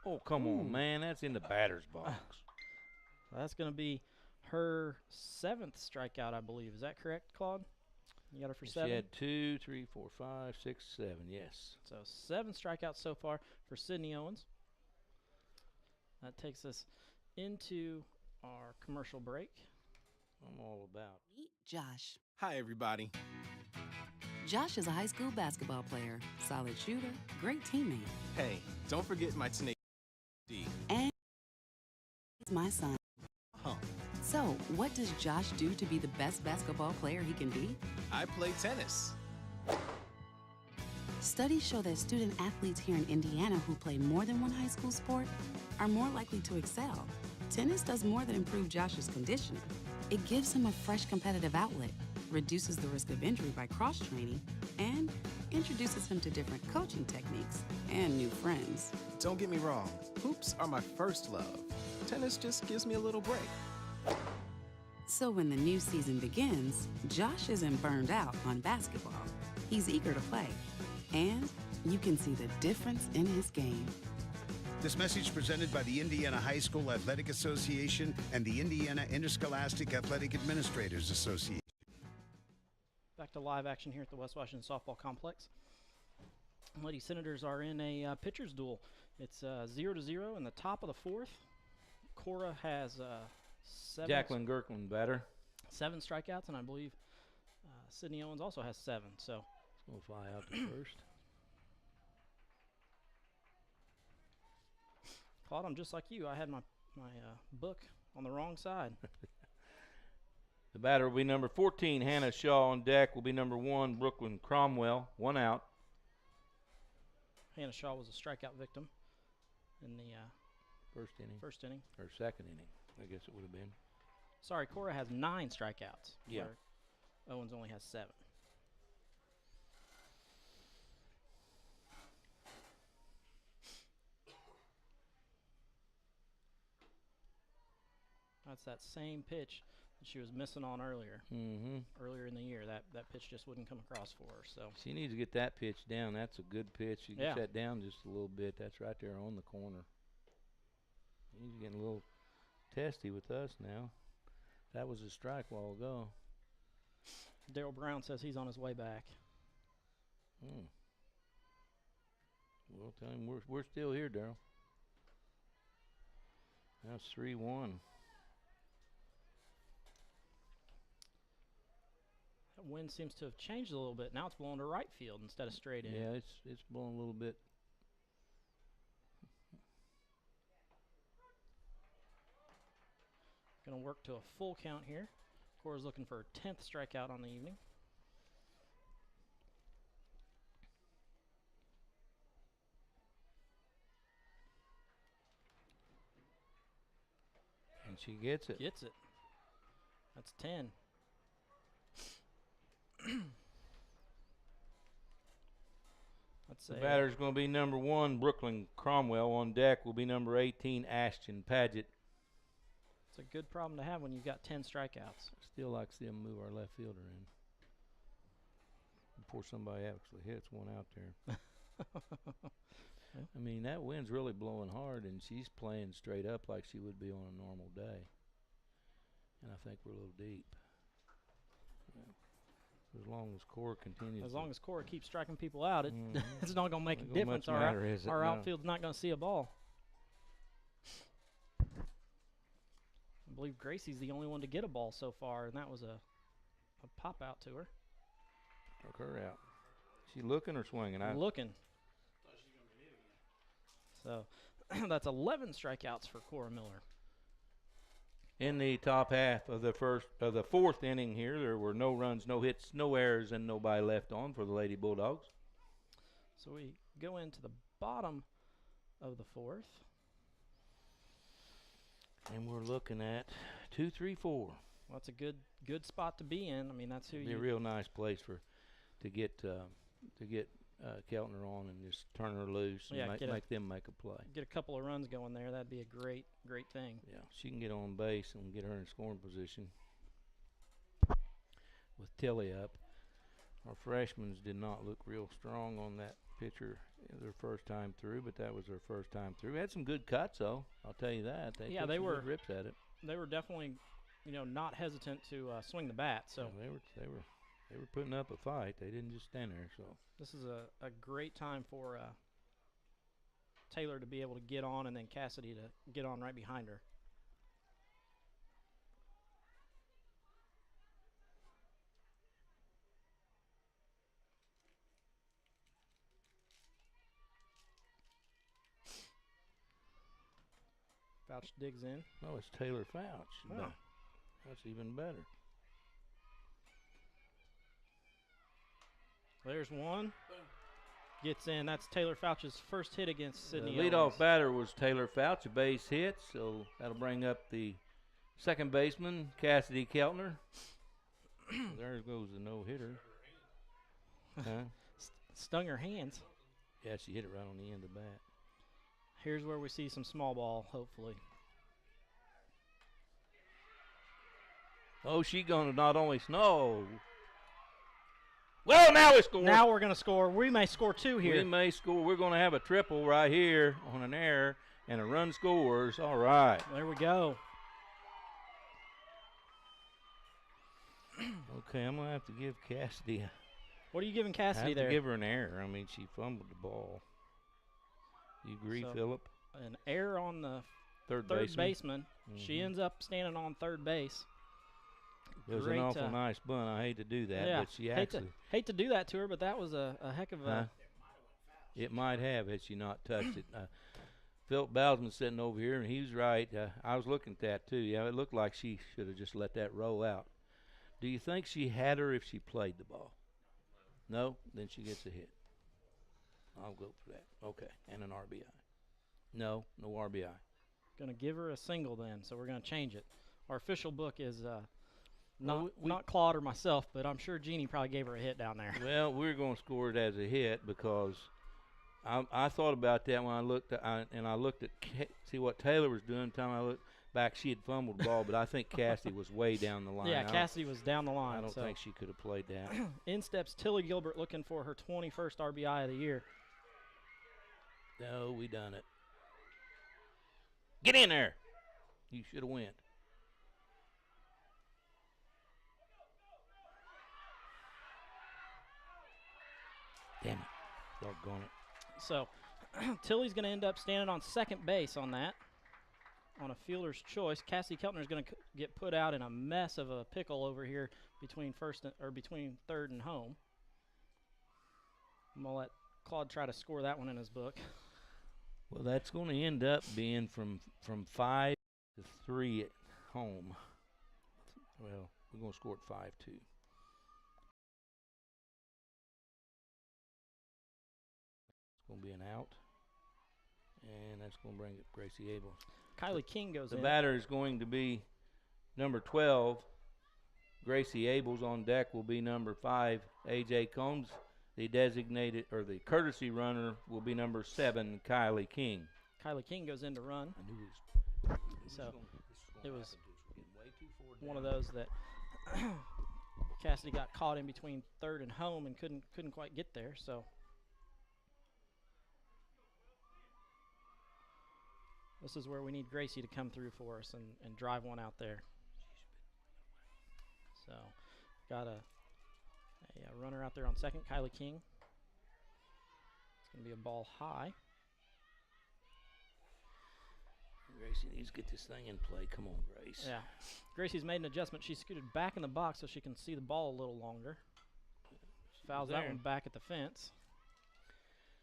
Oh, come on, man. That's in the batter's box. That's going to be her 7th strikeout, I believe. Is that correct, Claude? You got her for 7? She had 2, 3, 4, 5, 6, 7. Yes. So 7 strikeouts so far for Sydney Owens. That takes us into our commercial break. I'm all about. Meet Josh. Hi, everybody. Josh is a high school basketball player, solid shooter, great teammate, Hey, don't forget my snake D. and he's my son. Huh. So, what does Josh do to be the best basketball player he can be? I play tennis. Studies show that student athletes here in Indiana who play more than one high school sport are more likely to excel. Tennis does more than improve Josh's conditioning. It gives him a fresh competitive outlet, reduces the risk of injury by cross-training, and introduces him to different coaching techniques and new friends. Don't get me wrong, hoops are my first love. Tennis just gives me a little break. So when the new season begins, Josh isn't burned out on basketball. He's eager to play, and you can see the difference in his game. This message presented by the Indiana High School Athletic Association and the Indiana Interscholastic Athletic Administrators Association. Back to live action here at the West Washington Softball Complex. Lady Senators are in a pitcher's duel. It's 0-0 in the top of the 4th. Cora has Jacqueline Gerklin batter. 7 strikeouts, and I believe Sydney Owens also has 7. So We'll fly out to first. Claude, I'm just like you. I had my book on the wrong side. The batter will be number 14, Hannah Shaw. On deck will be number 1, Brooklyn Cromwell. 1 out. Hannah Shaw was a strikeout victim in the First inning. first inning. Or second inning, I guess it would have been. Sorry, Cora has 9 strikeouts. Yeah. Where Owens only has 7. That's that same pitch that she was missing on earlier. Mm-hmm. Earlier in the year, that pitch just wouldn't come across for her. So She needs to get that pitch down. That's a good pitch. You Yeah. get that down just a little bit. That's right there on the corner. He's getting a little testy with us now. That was a strike a while ago. Daryl Brown says he's on his way back. We'll tell him we're still here, Daryl. That's 3-1. That wind seems to have changed a little bit. Now it's blowing to right field instead of straight in. Yeah, it's blowing a little bit. Going to work to a full count here. Cora's looking for her 10th strikeout on the evening. And she gets it. Gets it. That's 10. Let's The say batter's going to be number 1, Brooklyn Cromwell. On deck will be number 18, Ashton Paget. it's a good problem to have when you've got 10 strikeouts. Still like to see him move our left fielder in before somebody actually hits one out there. I mean, that wind's really blowing hard, and she's playing straight up like she would be on a normal day. And I think we're a little deep. Yeah. As long as Cora continues. As long as Cora keeps striking people out, it's not going to make a Not gonna difference. much matter, is it? Our No. outfield's not going to see a ball. I believe Gracie's the only one to get a ball so far, and that was a pop out to her. Took her out. She looking or swinging? Looking. So that's 11 strikeouts for Cora Miller. In the top half of the 4th inning here, there were no runs, no hits, no errors, and nobody left on for the Lady Bulldogs. So we go into the bottom of the 4th. And we're looking at 2, 3, 4. Well, that's a good spot to be in. I mean, that's who Be a you real nice place to get Keltner on and just turn her loose and Yeah, make them make a play. Get a couple of runs going there. That'd be a great thing. Yeah, she can get on base and get her in scoring position. With Tilly up, our freshmen did not look real strong on that pitcher their first time through, but that was their first time through. Had some good cuts though, I'll tell you that. They took some good rips at it. They were definitely, not hesitant to swing the bat. So yeah, they were putting up a fight. They didn't just stand there. So this is a great time for Taylor to be able to get on, and then Cassidy to get on right behind her. Fouch digs in. Oh, it's Taylor Fouch. Oh. That's even better. There's one. Gets in. That's Taylor Fouch's first hit against Sydney. The leadoff batter was Taylor Fouch, a base hit, so that'll bring up the second baseman, Cassidy Keltner. There goes the no-hitter. Huh? Stung her hands. Yeah, she hit it right on the end of the bat. Here's where we see some small ball, hopefully. Oh, she's going to not only snow. Well, now we score. Now we're going to score. We may score two here. We may score. We're going to have a triple right here on an error, and a run scores. All right. There we go. Okay, I'm going to have to give Cassidy a... What are you giving Cassidy there? I have to give her an error. I mean, she fumbled the ball. You agree, Phillip? An error on the third baseman. Mm-hmm. She ends up standing on third base. It was an awful nice bunt. I hate to do that, yeah, but she actually... Hate to do that to her, but that was a heck of a... It might have had she not touched it. Philip Bowsman's sitting over here, and he was right. I was looking at that, too. Yeah, it looked like she should have just let that roll out. Do you think she had her if she played the ball? No? Then she gets a hit. I'll go for that. Okay, and an RBI. No RBI. Going to give her a single then, so we're going to change it. Our official book is not Claude or myself, but I'm sure Jeannie probably gave her a hit down there. Well, we're going to score it as a hit because I thought about that when I looked at, see what Taylor was doing. Time I looked back, she had fumbled the ball, but I think Cassidy was way down the line. Yeah, Cassidy was down the line. I don't think she could have played that. In steps Tilly Gilbert looking for her 21st RBI of the year. No, we done it. Get in there. You should have went. Damn it. Doggone it. So, Tilly's going to end up standing on second base on that. On a fielder's choice. Cassidy Keltner is going to get put out in a mess of a pickle over here between between third and home. I'm going to let Claude try to score that one in his book. Well, that's going to end up being from 5 to 3 at home. Well, we're going to score at 5-2. It's going to be an out. And that's going to bring up Gracie Abel. Kylie King goes in. The batter is going to be number 12. Gracie Abels. On deck will be number 5, A.J. Combs. The designated, or the courtesy runner, will be number 7, Kylie King. Kylie King goes in to run. I knew so it was one of those that Cassidy got caught in between third and home and couldn't quite get there. So this is where we need Gracie to come through for us and drive one out there. So got a runner out there on second, Kylie King. It's going to be a ball high. Gracie needs to get this thing in play. Come on, Grace. Yeah. Gracie's made an adjustment. She scooted back in the box so she can see the ball a little longer. Fouls that one back at the fence.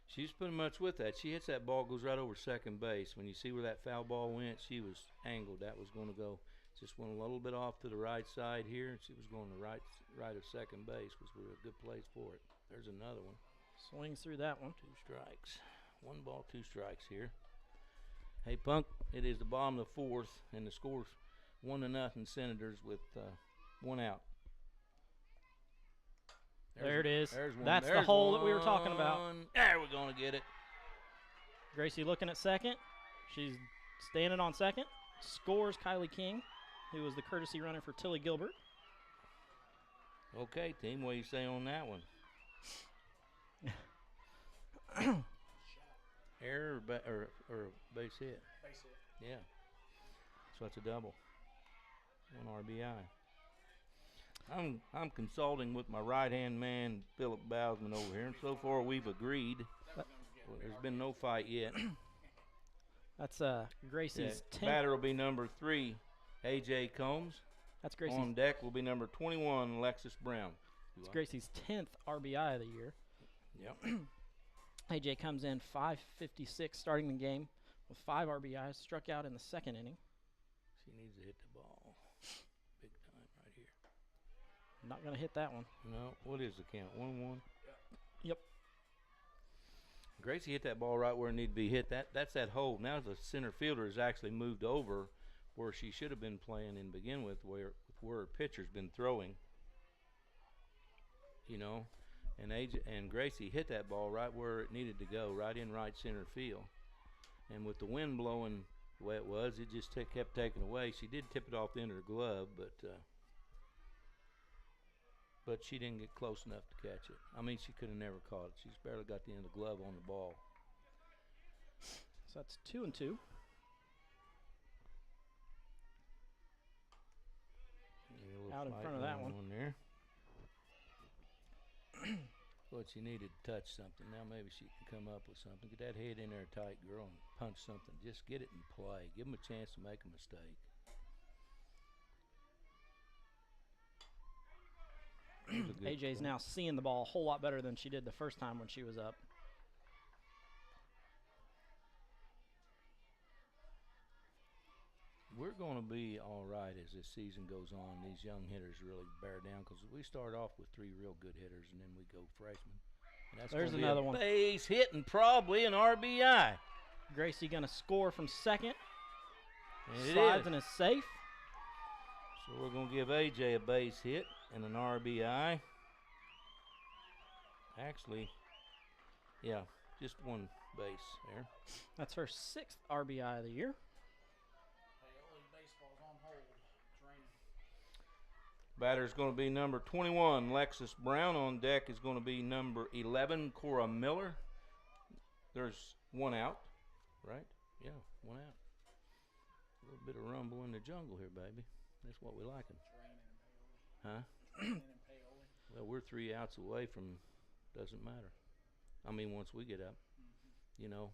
She's pretty much with that. She hits that ball, goes right over second base. When you see where that foul ball went, she was angled. That was going to go. Just went a little bit off to the right side here, and she was going to right of second base, which was a good place for it. There's another one. Swings through that one. 2 strikes. 1 ball, 2 strikes here. Hey, Punk, it is the bottom of the 4th, and the score's 1-0 Senators with 1 out. There it is. There's one. That's the There's hole that we were talking about. one. There, we're going to get it. Gracie looking at second. She's standing on second. Scores Kylie King, who was the courtesy runner for Tilly Gilbert. Okay, team, what do you say on that one? Error or base hit? Base hit. Yeah. So that's a double. 1 RBI. I'm consulting with my right-hand man, Philip Bousman, over here, and so far we've agreed. Well, there's been no fight yet. That's Gracie's 10th. Batter will be number 3, A.J. Combs. That's Gracie's. On deck will be number 21, Alexis Brown. It's Gracie's 10th RBI of the year. Yep. AJ comes in 5:56 starting the game with 5 RBIs, struck out in the second inning. She needs to hit the ball big time right here. Not going to hit that one. No, what is the count? 1-1? Yep. Gracie hit that ball right where it needed to be hit. That's that hole. Now the center fielder has actually moved over where she should have been playing in begin with, where her pitcher's been throwing. You know, and Gracie hit that ball right where it needed to go, right in right center field. And with the wind blowing the way it was, it just kept taking away. She did tip it off the end of her glove, but she didn't get close enough to catch it. I mean, she could have never caught it. She's barely got the end of the glove on the ball. So that's 2-2. Out in front of that one. There. But she needed to touch something. Now maybe she can come up with something. Get that head in there tight, girl, and punch something. Just get it in play. Give them a chance to make a mistake. AJ's now seeing the ball a whole lot better than she did the first time when she was up. We're going to be all right as this season goes on. These young hitters really bear down because we start off with 3 real good hitters, and then we go freshmen. And that's There's another one. Base hit and probably an RBI. Gracie going to score from second. And it Slides is. and is safe. So we're going to give AJ a base hit and an RBI. Actually, yeah, just one base there. That's her 6th RBI of the year. Batter's going to be number 21, Lexus Brown. On deck is going to be number 11, Cora Miller. There's 1 out, right? Yeah, 1 out. A little bit of rumble in the jungle here, baby. That's what we liking. Huh? Well, we're 3 outs away from doesn't matter. I mean, once we get up, you know.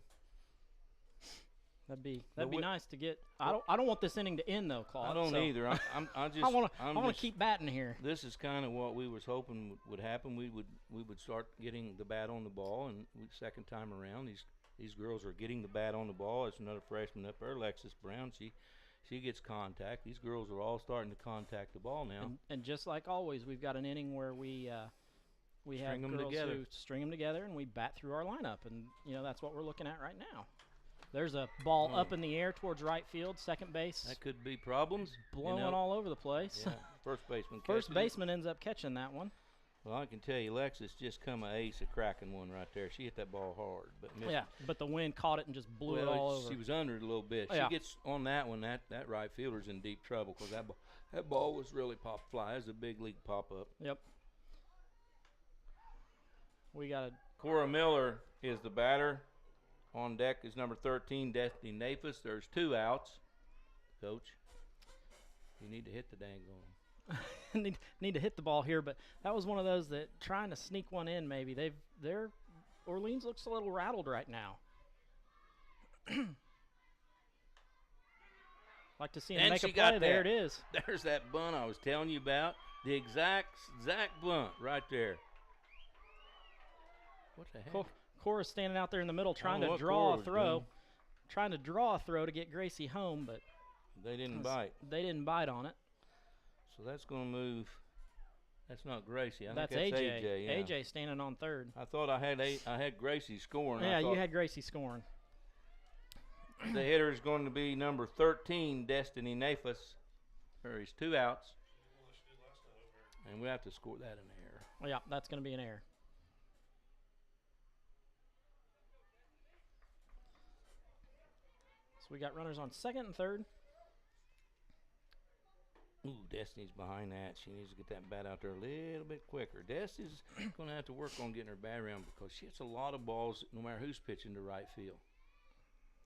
That'd be nice to get. I don't want this inning to end though, Claude. I don't either. I just I want to keep batting here. This is kind of what we was hoping would happen. We would start getting the bat on the ball, and second time around, these girls are getting the bat on the ball. There's another freshman up there, Alexis Brown. She gets contact. These girls are all starting to contact the ball now. And just like always, we've got an inning where we have girls who string them together, and we bat through our lineup, and that's what we're looking at right now. There's a ball up in the air towards right field, second base. That could be problems. Blowing all over the place. Yeah, first baseman. First baseman ends up catching that one. Well, I can tell you, Lexus just come an ace of cracking one right there. She hit that ball hard, but missed it. But the wind caught it and just blew it all over. She was under it a little bit. Yeah. She gets on that one. That right fielder's in deep trouble because that ball was really pop fly. It was a big league pop up. Yep. We got a Cora Miller is the batter. On deck is number 13, Destiny Nafis. There's 2 outs. Coach, you need to hit the dang on. need to hit the ball here, but that was one of those that trying to sneak one in. Maybe their Orleans looks a little rattled right now. Like to see him make a play. There it is. There's that bunt I was telling you about. The exact bunt right there. What the heck? Cora's standing out there in the middle trying to draw a throw. Trying to draw a throw to get Gracie home, but they didn't bite. They didn't bite on it. So that's going to move. That's not Gracie. That's think that's AJ. Yeah. AJ standing on third. I thought I had Gracie scoring. Yeah, you had Gracie scoring. The hitter is going to be number 13, Destiny Nafis. There's 2 outs. And we have to score that in the air. Yeah, that's going to be an error. So we got runners on second and third. Ooh, Destiny's behind that. She needs to get that bat out there a little bit quicker. Destiny's going to have to work on getting her bat around because she hits a lot of balls no matter who's pitching to right field.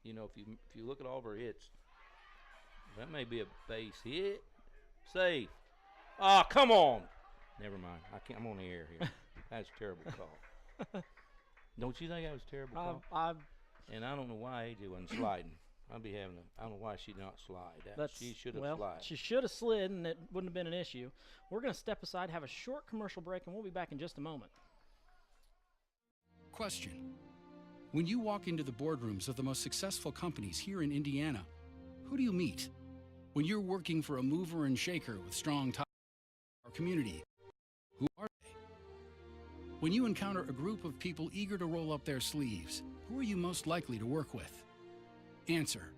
You know, if you look at all of her hits, that may be a base hit. Safe. Ah, come on. Never mind. I'm on the air here. That's a terrible call. Don't you think that was a terrible call? And I don't know why AJ wasn't sliding. I don't know why she did not slide. She should have slid. She should have slid, and it wouldn't have been an issue. We're going to step aside, have a short commercial break, and we'll be back in just a moment. Question. When you walk into the boardrooms of the most successful companies here in Indiana, who do you meet? When you're working for a mover and shaker with strong ties to our community, who are they? When you encounter a group of people eager to roll up their sleeves, who are you most likely to work with? Answer: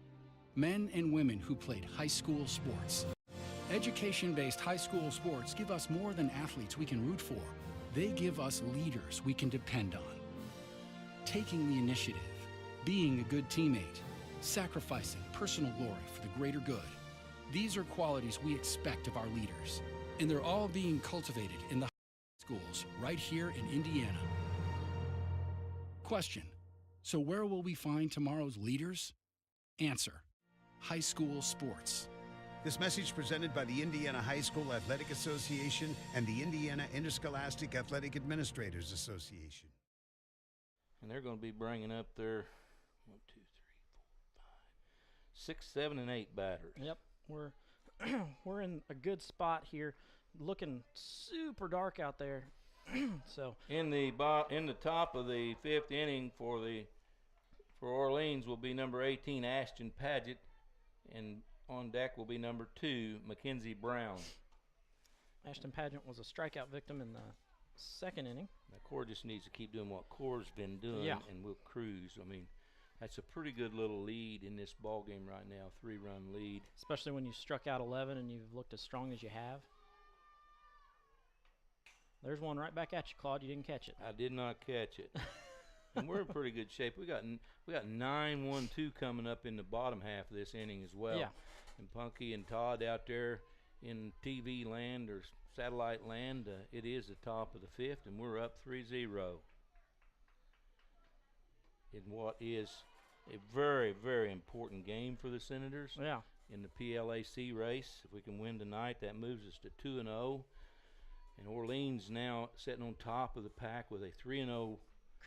men and women who played high school sports. Education-based high school sports give us more than athletes we can root for. They give us leaders we can depend on. Taking the initiative, being a good teammate, sacrificing personal glory for the greater good. These are qualities we expect of our leaders, and they're all being cultivated in the schools right here in Indiana. Question: so where will we find tomorrow's leaders? Answer: high school sports. This message presented by the Indiana High School Athletic Association and the Indiana Interscholastic Athletic Administrators Association. And they're going to be bringing up their 1, 2, 3, 4, 5, 6, 7, and 8 batters. Yep, we're in a good spot here. Looking super dark out there. So in the top of the 5th inning for Orleans will be number 18 Ashton Paget, and on deck will be number 2 Mackenzie Brown. Ashton Paget was a strikeout victim in the 2nd inning. Now, Core just needs to keep doing what Core's been doing, and we'll cruise. I mean, that's a pretty good little lead in this ball game right now, 3-run lead. Especially when you struck out 11 and you've looked as strong as you have. There's one right back at you, Claude. You didn't catch it. I did not catch it. And we're in pretty good shape. We got 9-1-2 coming up in the bottom half of this inning as well. Yeah. And Punky and Todd out there in TV land or satellite land, it is the top of the 5th, and we're up 3-0 in what is a very, very important game for the Senators. Yeah. In the PLAC race, if we can win tonight, that moves us to 2-0. And Orleans now sitting on top of the pack with a 3-0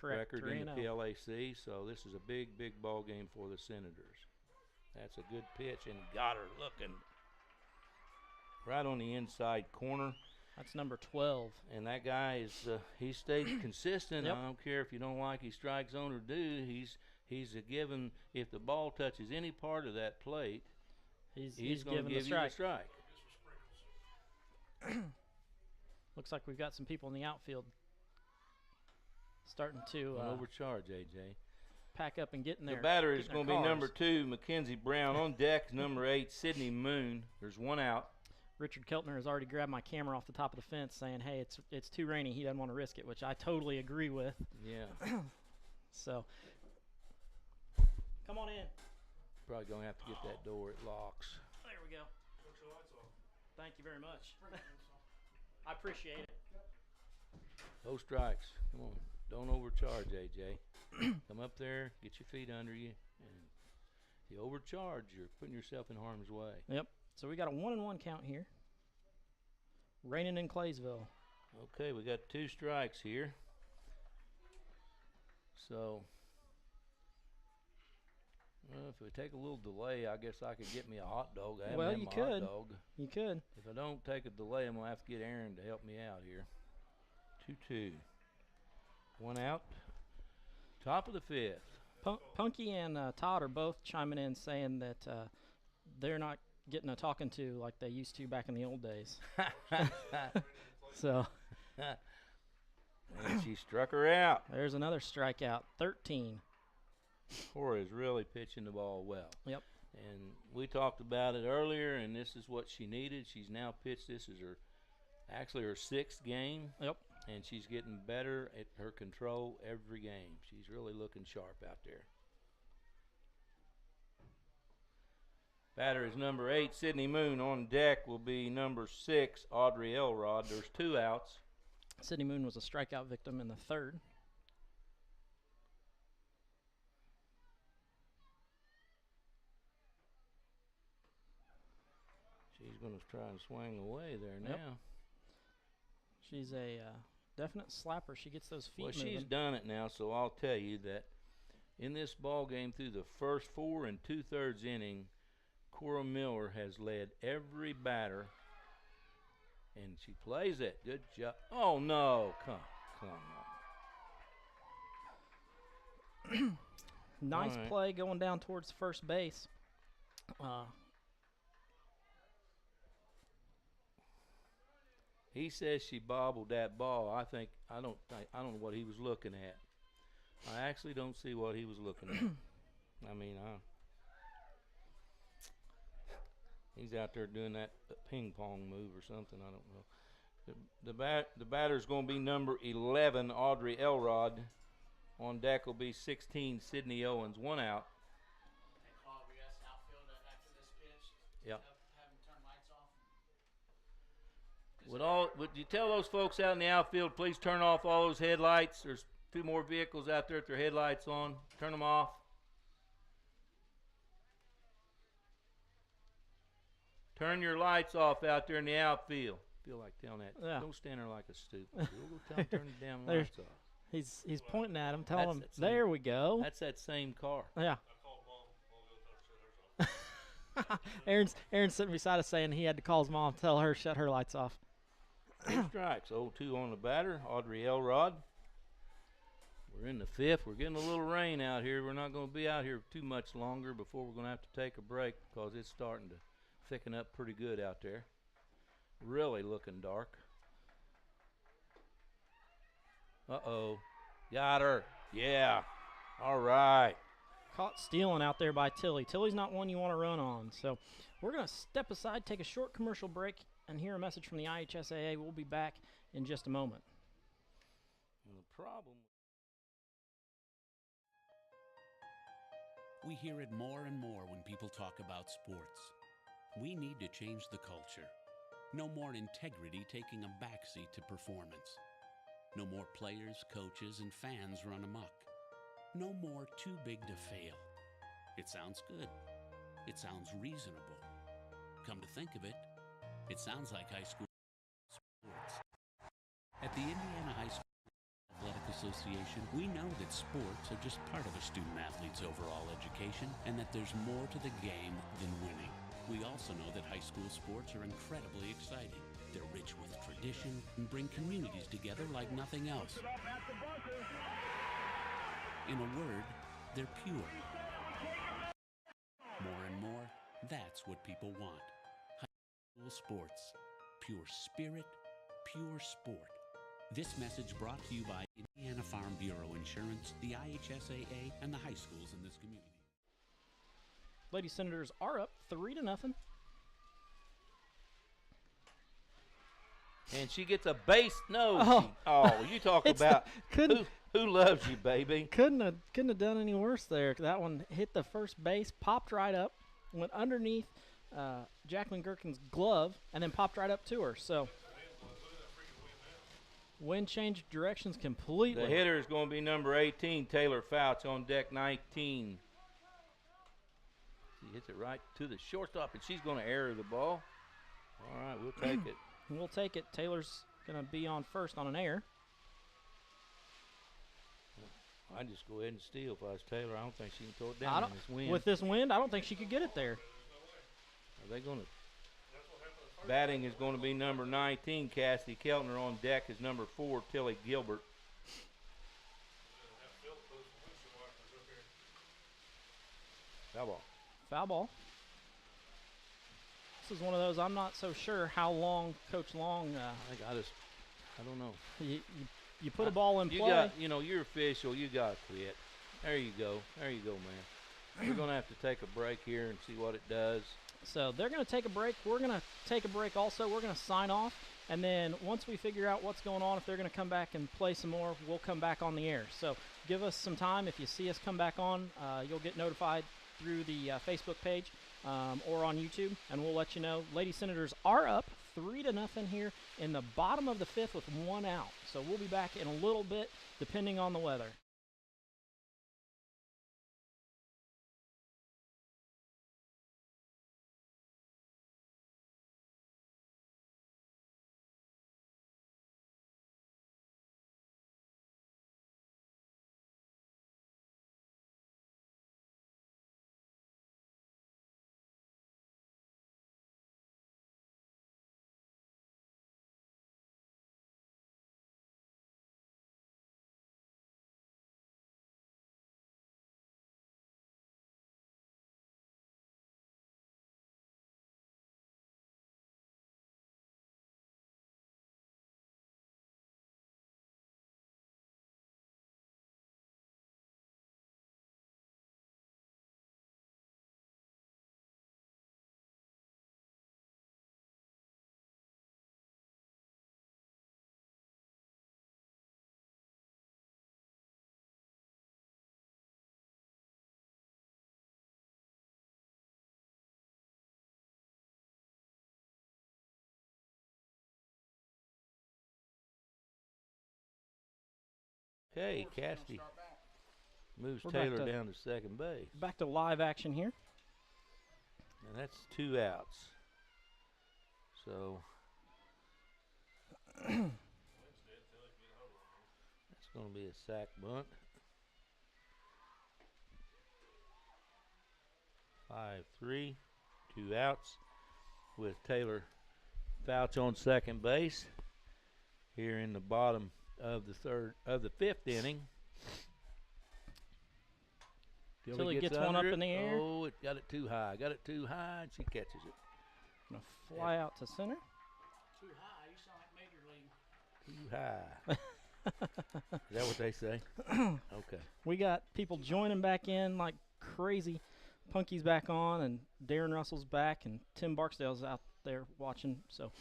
record in the PLAC. So this is a big, big ball game for the Senators. That's a good pitch, and got her looking right on the inside corner. That's number 12. And that guy is he stayed consistent. Yep. I don't care if you don't like his strike zone or do. He's a given. If the ball touches any part of that plate, he's going to give you the strike. Looks like we've got some people in the outfield starting to overcharge, AJ. Pack up and get in there. The batter is going to be number 2, Mackenzie Brown. On deck is number 8, Sydney Moon. There's one out. Richard Keltner has already grabbed my camera off the top of the fence saying, hey, it's too rainy. He doesn't want to risk it, which I totally agree with. Yeah. So, come on in. Probably going to have to get that door. It locks. There we go. Thank you very much. I appreciate it. No strikes. Come on. Don't overcharge, AJ. Come up there, get your feet under you, and if you overcharge, you're putting yourself in harm's way. Yep. So we got a 1-1 count here. Raining in Claysville. Okay, we got 2 strikes here. So, well, if we take a little delay, I guess I could get me a hot dog. I haven't had my hot dog. You could. If I don't take a delay, I'm going to have to get Aaron to help me out here. 2-2. One out. Top of the 5th. Punky and Todd are both chiming in saying that they're not getting a talking to like they used to back in the old days. So. And she struck her out. There's another strikeout. 13. Cora is really pitching the ball well. Yep. And we talked about it earlier, and this is what she needed. She's now pitched. This is her 6th game. Yep. and she's getting better at her control every game. She's really looking sharp out there. Batter is number 8, Sydney Moon. On deck will be number 6, Audrey Elrod. There's 2 outs. Sydney Moon was a strikeout victim in the 3rd. She's going to try and swing away there now. Yep. She's a definite slapper. She gets those feet moving. She's done it now, so I'll tell you that in this ball game through the first 4 2/3 inning, Cora Miller has led every batter, and she plays it. Good job. Oh, no. Come on. Nice right. play going down towards first base. He says she bobbled that ball. I don't know what he was looking at. I actually don't see what he was looking at. I mean, he's out there doing that ping pong move or something. I don't know. The batter's going to be number 11, Audrey Elrod. On deck will be 16, Sydney Owens. 1 out. Hey, Claude, we asked outfield after this pitch. Yep. Have them turn lights off. Would you tell those folks out in the outfield, please turn off all those headlights? There's 2 more vehicles out there with their headlights on. Turn them off. Turn your lights off out there in the outfield. Feel like telling that. Yeah. Don't stand there like a stupid. We'll go tell them to turn the damn lights off. He's pointing at him, telling him, That's that same- there we go. That's that same car. Yeah. Aaron's sitting beside us saying he had to call his mom, tell her shut her lights off. 2 strikes. 0-2 on the batter, Audrey Elrod. We're in the 5th. We're getting a little rain out here. We're not going to be out here too much longer before we're going to have to take a break because it's starting to thicken up pretty good out there. Really looking dark. Uh-oh. Got her. Yeah. All right. Caught stealing out there by Tilly. Tilly's not one you want to run on. So we're going to step aside, take a short commercial break, and hear a message from the IHSAA. We'll be back in just a moment. And the problem. We hear it more and more when people talk about sports. We need to change the culture. No more integrity taking a backseat to performance. No more players, coaches, and fans run amok. No more too big to fail. It sounds good. It sounds reasonable. Come to think of it, it sounds like high school sports. At the Indiana High School Athletic Association, we know that sports are just part of a student-athlete's overall education and that there's more to the game than winning. We also know that high school sports are incredibly exciting. They're rich with tradition and bring communities together like nothing else. In a word, they're pure. More and more, that's what people want. High school sports. Pure spirit, pure sport. This message brought to you by Indiana Farm Bureau Insurance, the IHSAA, and the high schools in this community. Lady Senators are up 3-0. And she gets a base. No. You talk It's about couldn't- who loves you, baby. Couldn't have done any worse there. That one hit the first base, popped right up, went underneath Jacqueline Gherkin's glove, and then popped right up to her. So wind changed directions completely. The hitter is going to be number 18, Taylor Fouts, on deck 19. She hits it right to the shortstop, and she's going to air the ball. All right, we'll take it. We'll take it. Taylor's going to be on first on an air. I'd just go ahead and steal if I was Taylor. I don't think she can throw it down in this wind. With this wind, I don't think she could get it there. Are they going to? Batting is going to be number 19, Cassidy Keltner. On deck is number 4, Tilly Gilbert. Foul ball. Foul ball. This is one of those I'm not so sure how long Coach Long. I don't know. You put a ball in play. You're official. You got to quit. There you go, man. We're going to have to take a break here and see what it does. So they're going to take a break. We're going to take a break also. We're going to sign off. And then once we figure out what's going on, if they're going to come back and play some more, we'll come back on the air. So give us some time. If you see us come back on, you'll get notified through the Facebook page or on YouTube, and we'll let you know. Lady Senators are up 3-0 here in the bottom of the 5th with 1 out. So we'll be back in a little bit, depending on the weather. Okay, Cassidy moves We're back Taylor to- down to second base. Back to live action here. And that's 2 outs. So that's going to be a sack bunt. 5-3, 2 outs with Taylor Fouch on second base here in the bottom of the 5th inning. Tilly gets one up in the air. Oh, it got it too high. Got it too high, and she catches it. Gonna fly out to center. Too high. You sound like Major League. Too high. Is that what they say? Okay. We got people joining back in like crazy. Punky's back on, and Darren Russell's back, and Tim Barksdale's out there watching. So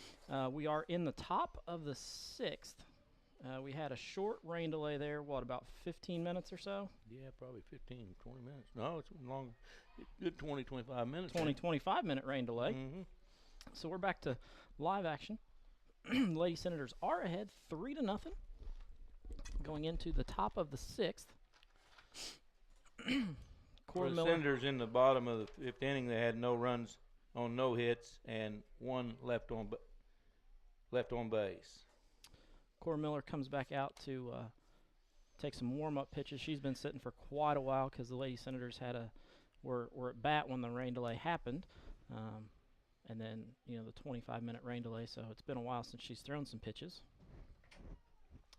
we are in the top of the 6th. We had a short rain delay there, about 15 minutes or so? Yeah, probably 15, 20 minutes. No, it's long. Good 20, 25 minutes. 20, 25-minute rain delay. Mm-hmm. So we're back to live action. The Lady Senators are ahead 3-0 going into the top of the 6th. For the Senators in the bottom of the 5th inning, they had no runs on no hits and 1 left on base. Cora Miller comes back out to take some warm-up pitches. She's been sitting for quite a while because the Lady Senators were at bat when the rain delay happened, and then the 25-minute rain delay. So it's been a while since she's thrown some pitches,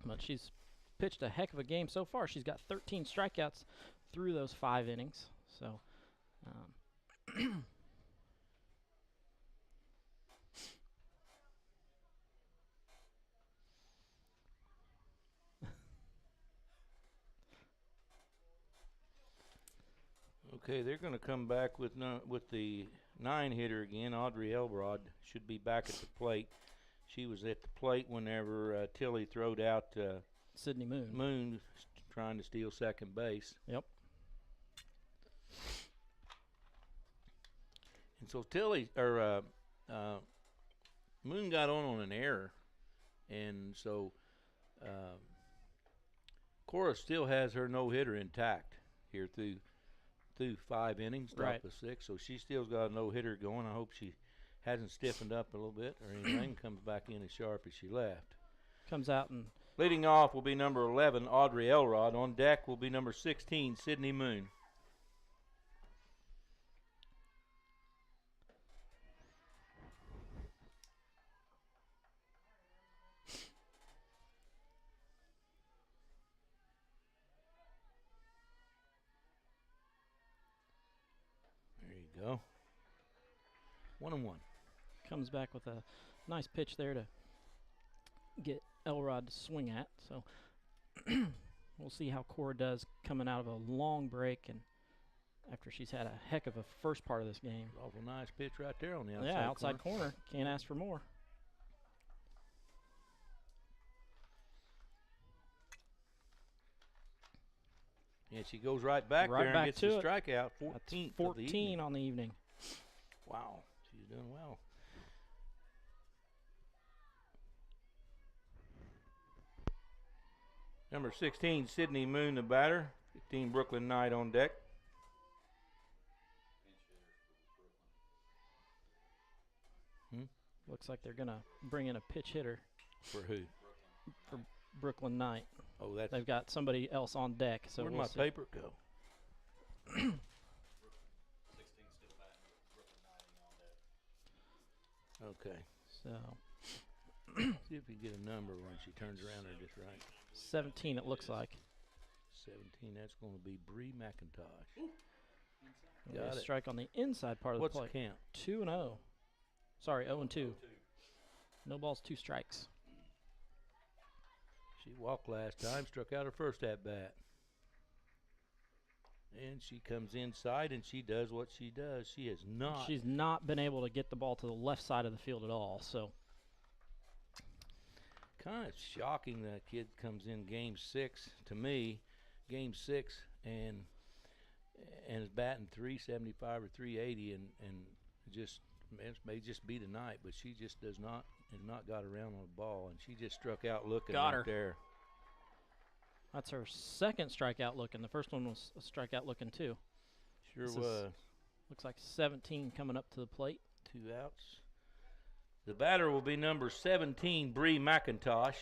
but she's pitched a heck of a game so far. She's got 13 strikeouts through those 5 innings. So. Okay, they're going to come back with the 9-hitter again. Audrey Elrod should be back at the plate. She was at the plate whenever Tilly throwed out Sydney Moon. Moon trying to steal second base. Yep. And so Moon got on an error, and so Cora still has her no-hitter intact here through 5 innings, top of 6. So she still's got a no-hitter going. I hope she hasn't stiffened up a little bit or anything. Comes back in as sharp as she left. Comes out and leading off will be number 11, Audrey Elrod. On deck will be number 16, Sydney Moon. Go. 1-1. Comes back with a nice pitch there to get Elrod to swing at. So we'll see how Cora does coming out of a long break and after she's had a heck of a first part of this game. Awful nice pitch right there on the outside. Yeah, outside corner. Can't ask for more. And she goes right back Right there back and gets to the it. strikeout. That's 14th 14 of the evening. on the evening. Wow, she's doing well. Number 16, Sydney Moon, the batter. 15, Brooklyn Knight on deck. Looks like they're going to bring in a pitch hitter For who? for Brooklyn Knight. Oh, that's. They've got somebody else on deck. So Where'd we'll my see. paper go? 16 still batting with Brooklyn Knight on deck. Okay. So See if we get a number when she turns around there just right. 17 it looks like. 17, that's going to be Bree McIntosh. Got Got a it. strike on the inside part of What's the the plate. count? 2-0. Sorry, 0-2. No balls, 2 strikes. She walked last time, struck out her first at bat. And she comes inside and she does what she does. She has not. She's not been able to get the ball to the left side of the field at all. So Kind of shocking that kid comes in game 6 to me, game 6, and is batting 375 or 380, and just it may just be the night, but she just has not got around on the ball, and she just struck out looking Got right her. there. that's her second strikeout looking. The first one was a strikeout looking too. Sure This is- was. Looks like 17 coming up to the plate. 2 outs. The batter will be number 17, Bree McIntosh.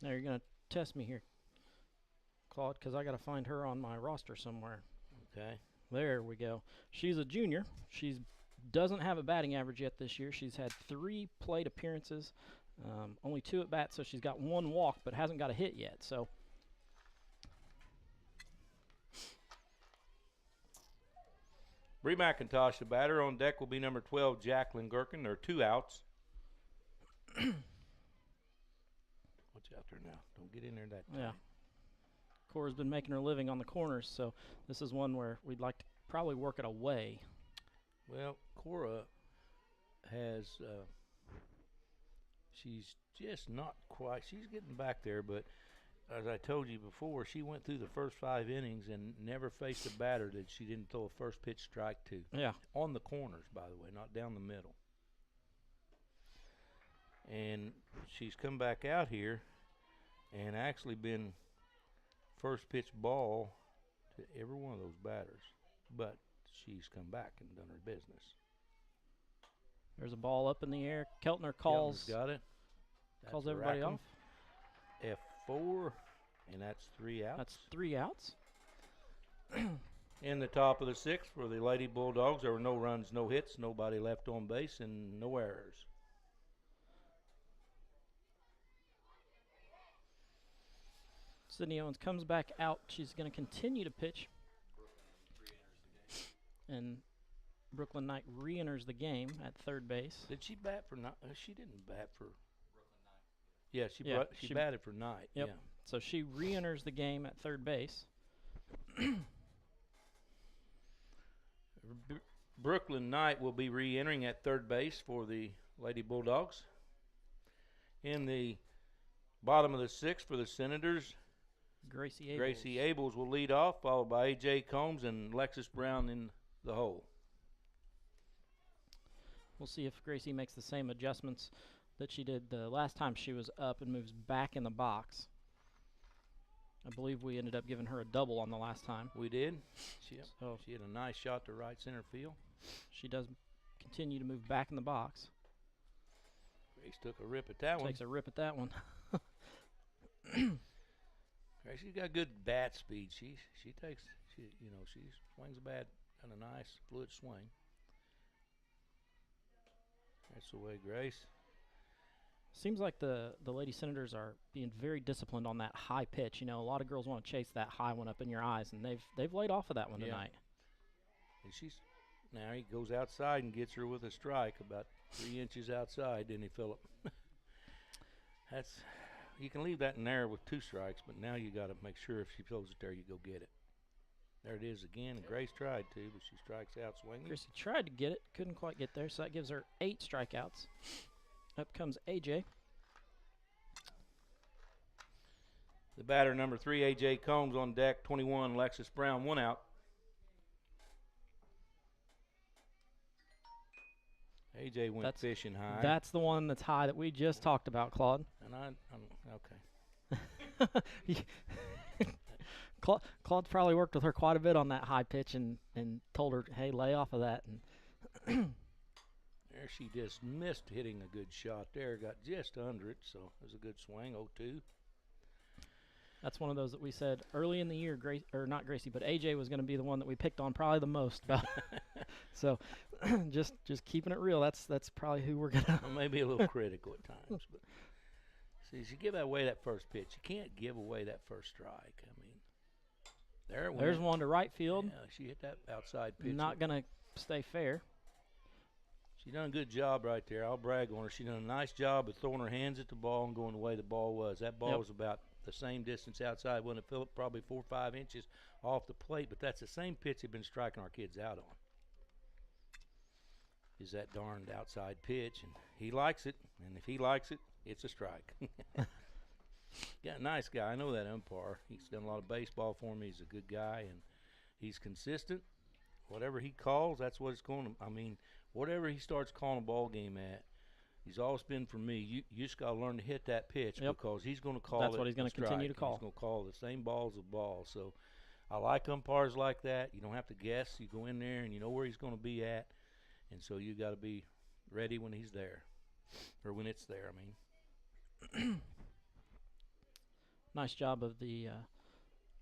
Now you're going to test me here, Claude, because I got to find her on my roster somewhere. Okay. There we go. She's a junior. She doesn't have a batting average yet this year. She's had 3 plate appearances, only 2 at bats, so she's got 1 walk, but hasn't got a hit yet. So Bree McIntosh, the batter. On deck will be number 12, Jacqueline Gherkin. There are 2 outs. Watch out there now. Don't get in there that tight. yeah, Cora's been making her living on the corners, so this is one where we'd like to probably work it away. Well, Cora has, she's just not quite, she's getting back there, but as I told you before, she went through the first 5 innings and never faced a batter that she didn't throw a first pitch strike to. Yeah. On the corners, by the way, not down the middle. And she's come back out here and actually been first pitch ball to every one of those batters. But she's come back and done her business. There's a ball up in the air. Keltner calls Keltner's got it. calls That's everybody Rackham. off. F4, and that's 3 outs. That's 3 outs. In the top of the 6th for the Lady Bulldogs, there were no runs, no hits, nobody left on base, and no errors. Sydney Owens comes back out. She's going to continue to pitch. And Brooklyn Knight re-enters the game at third base. Did she bat for Knight? She didn't bat for. Yeah, she Yeah, she she batted for Knight. Yep. Yeah. So she re-enters the game at third base. Brooklyn Knight will be re-entering at third base for the Lady Bulldogs. In the bottom of the 6th for the Senators, Gracie Abels. Gracie Abels will lead off, followed by A.J. Combs and Lexus Brown in the hole. We'll see if Gracie makes the same adjustments that she did the last time she was up and moves back in the box. I believe we ended up giving her a double on the last time. We did. She had a nice shot to right center field. She does continue to move back in the box. Grace took a rip at that one. Takes a rip at that one. Gracie's got good bat speed. She swings a bat, got a nice fluid swing. That's the way, Grace. Seems like the Lady Senators are being very disciplined on that high pitch. You know, a lot of girls want to chase that high one up in your eyes, and they've laid off of that one tonight. And now he goes outside and gets her with a strike about 3 inches outside, didn't he, Phillip? You can leave that in there with 2 strikes, but now you got to make sure if she throws it there, you go get it. There it is again. And Grace tried to, but she strikes out swinging. Chrissy tried to get it, couldn't quite get there, so that gives her 8 strikeouts. Up comes AJ. The batter, number 3, A.J. Combs on deck. 21, Lexus Brown, 1 out. A.J. went fishing high. That's the one that's high that we just talked about, Claude. And I'm okay. Claude's probably worked with her quite a bit on that high pitch and told her, hey, lay off of that. And there she just missed hitting a good shot there. Got just under it, so it was a good swing, 0-2. That's one of those that we said early in the year, not Gracie, but AJ was going to be the one that we picked on probably the most about. So just keeping it real, that's probably who we're going to. Well, maybe a little critical at times. But see, she give away that first pitch. You can't give away that first strike. I mean, there's one to right field. Yeah, she hit that outside pitch. Not going to stay fair. She done a good job right there. I'll brag on her. She done a nice job of throwing her hands at the ball and going the way the ball was. That ball was about the same distance outside, wasn't it, Phillip? Probably 4 or 5 inches off the plate, but that's the same pitch they've been striking our kids out on. Is that darned outside pitch, and he likes it, and if he likes it, it's a strike. Got a nice guy. I know that umpire. He's done a lot of baseball for me. He's a good guy, and he's consistent. Whatever he calls, that's what it's going to. I mean, whatever he starts calling a ball game at, he's always been for me. You just got to learn to hit that pitch because he's going to call That's it what he's going to continue to call. He's going to call the same ball as a ball. So I like umpires like that. You don't have to guess. You go in there and you know where he's going to be at. And so you got to be ready when he's there, or when it's there, I mean. Nice job of the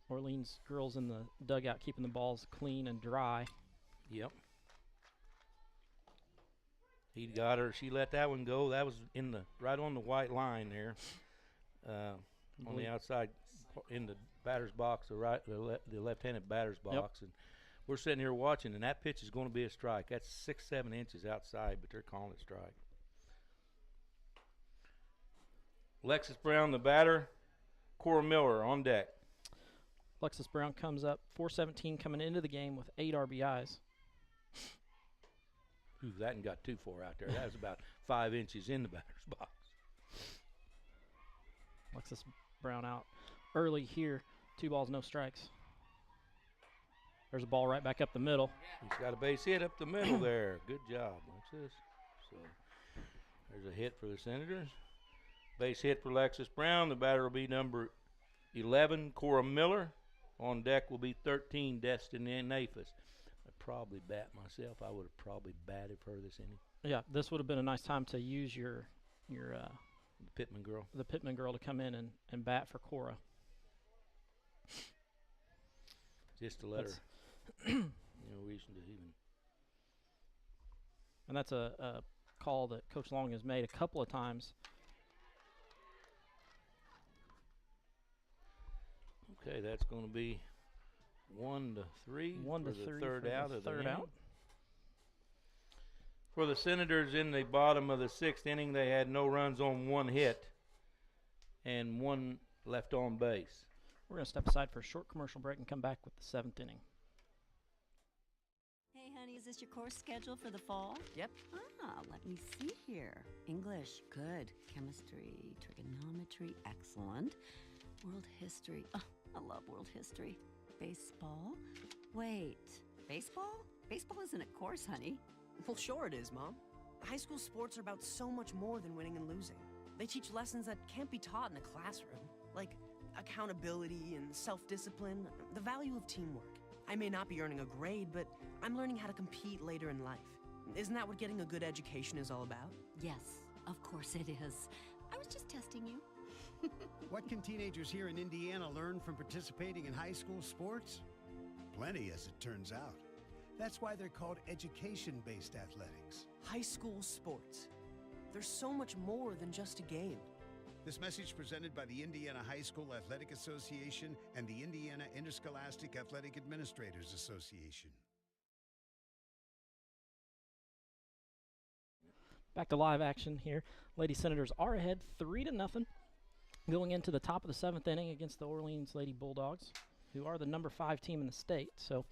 Orleans girls in the dugout keeping the balls clean and dry. Yep. He got her. She let that one go. That was right on the white line there, on the outside in the batter's box, the left-handed batter's box, and we're sitting here watching, and that pitch is going to be a strike. That's 6-7 inches outside, but they're calling it strike. Lexus Brown, the batter. Cora Miller on deck. Lexus Brown comes up 417 coming into the game with 8 RBIs. Ooh, that one got too far out there. That was about 5 inches in the batter's box. Lexus Brown out early here. 2 balls, no strikes. There's a ball right back up the middle. He's got a base hit up the middle there. Good job. Watch this. So there's a hit for the Senators. Base hit for Lexus Brown. The batter will be number 11, Cora Miller. On deck will be 13, Destiny Nafis. I'd probably bat myself. I would have probably batted for her this inning. Yeah, this would have been a nice time to use your the Pittman girl. The Pittman girl to come in and bat for Cora. Just to let her, no reason to even. And that's a call that Coach Long has made a couple of times. Okay, that's going to be 1-3. 1-3 for the third out of the third inning. out. For the Senators in the bottom of the 6th inning, they had no runs on 1 hit and 1 left on base. We're going to step aside for a short commercial break and come back with the 7th inning. Hey, honey, is this your course schedule for the fall? Yep. Let me see here. English, good. Chemistry, trigonometry, excellent. World history, oh, I love world history. Baseball? Wait, baseball? Baseball isn't a course, honey. Well, sure it is, Mom. High school sports are about so much more than winning and losing. They teach lessons that can't be taught in a classroom, like accountability and self-discipline, the value of teamwork. I may not be earning a grade, but I'm learning how to compete later in life. Isn't that what getting a good education is all about? Yes, of course it is. I was just testing you. What can teenagers here in Indiana learn from participating in high school sports? Plenty, as it turns out. That's why they're called education-based athletics. High school sports. There's so much more than just a game. This message presented by the Indiana High School Athletic Association and the Indiana Interscholastic Athletic Administrators Association. Back to live action here. Lady Senators are ahead 3-0 going into the top of the 7th inning against the Orleans Lady Bulldogs, who are the number 5 team in the state. So,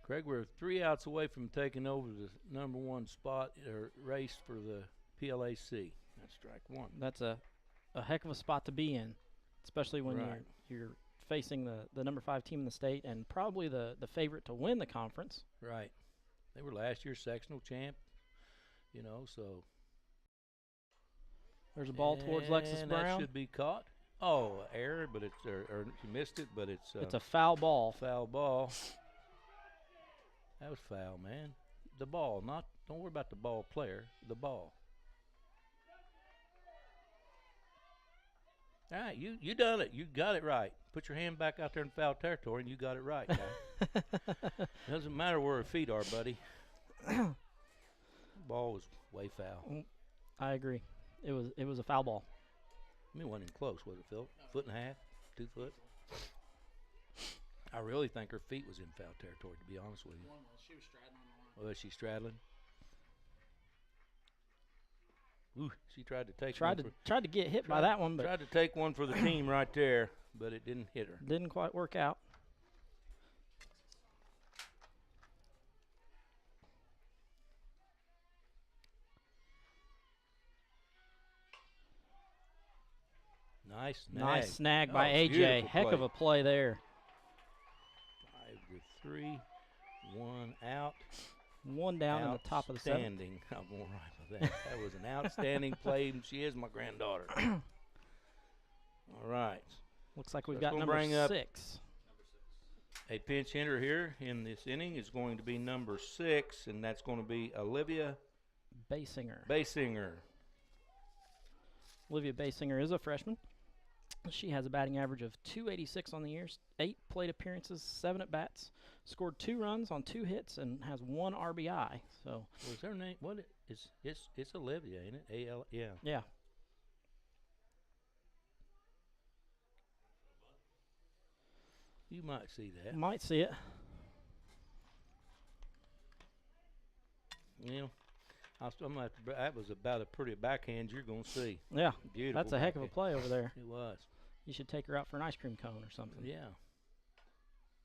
Craig, we're 3 outs away from taking over the number 1 spot or race for the PLAC. That's strike 1. that's a heck of a spot to be in, especially when Right. you're facing the number 5 team in the state and probably the favorite to win the conference. Right. They were last year's sectional champ, you know, so. There's a ball towards Lexus And Brown. that should be caught. Oh, error, but it's or you missed it, but it's It's a foul ball. foul ball. That was foul, man. The ball, don't worry about the ball player, the ball. All right, you done it. You got it right. Put your hand back out there in foul territory, and you got it right, guy. Doesn't matter where her feet are, buddy. Ball was way foul. I agree. It was a foul ball. I mean, it wasn't even close, was it, Phil? 1.5 feet, 2 foot? I really think her feet was in foul territory, to be honest with you. She was straddling the line. Was she straddling? Ooh, she tried to take Tried to get hit by that one, but tried to take one for the team right there, but it didn't hit her. didn't quite work out. Nice snag. Nice snag by Oh, AJ. beautiful Heck play. of a play there. 5-3, 1 out. 1 down in the top of the 7th. Outstanding. I'm all right with that. That was an outstanding play, and she is my granddaughter. All right. Looks like we've Let's got go number bring up 6. A pinch hitter here in this inning is going to be number 6, and that's going to be Olivia Basinger. Olivia Basinger is a freshman. She has a batting average of .286 on the year, 8 plate appearances, 7 at bats, scored 2 runs on 2 hits, and has 1 RBI. So, was her name? What? It's Olivia, ain't it? A-L. Yeah. yeah. You might see that. Might see it. You know, that was about a pretty backhand you're going to see. Yeah. Beautiful. That's a heck of a backhand. play over there. It was. You should take her out for an ice cream cone or something. Yeah.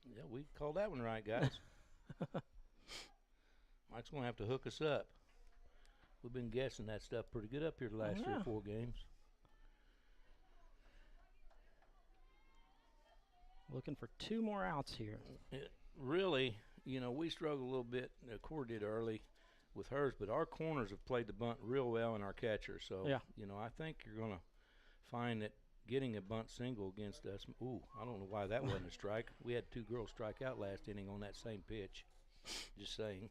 Yeah, we called that one right, guys. Mike's going to have to hook us up. We've been guessing that stuff pretty good up here the last 3 or 4 games. Looking for 2 more outs here. Really, you know, we struggled a little bit. Core did early with hers, but our corners have played the bunt real well in our catcher. So, yeah. you know, I think you're going to find that getting a bunt single against us. Ooh, I don't know why that wasn't a strike. We had 2 girls strike out last inning on that same pitch. Just saying.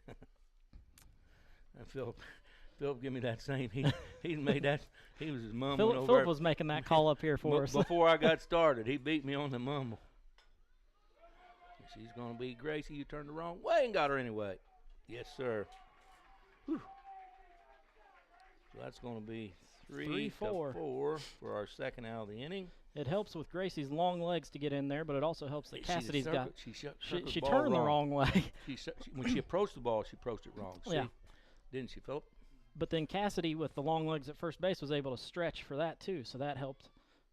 And Philip, give me that same. He made that. He was his mumbling over. Philip was making that call up here for us. Before I got started, he beat me on the mumble. She's going to be Gracie. You turned the wrong way and got her anyway. Yes, sir. Whew. So that's going to be 3-4 for our second out of the inning. It helps with Gracie's long legs to get in there, but it also helps that Cassidy's got. She ball turned wrong. the wrong way. When she approached the ball, she approached it wrong. See? Yeah. Didn't she, Philip? But then Cassidy, with the long legs at first base, was able to stretch for that too, so that helped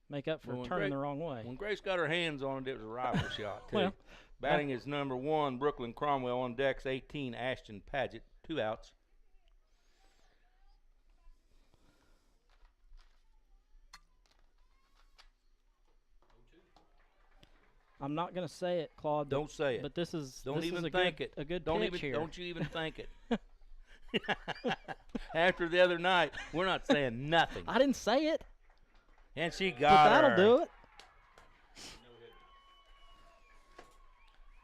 make up for turning the wrong way. When Grace got her hands on it, it was a rifle shot too. Well, batting is number 1, Brooklyn Cromwell. On decks, 18, Ashton Paget. 2 outs. I'm not going to say it, Claude. Don't say it. But this is don't even think it. A good don't pitch even here. Don't you even think it. After the other night, we're not saying nothing. I didn't say it. And she But got that'll her. do it.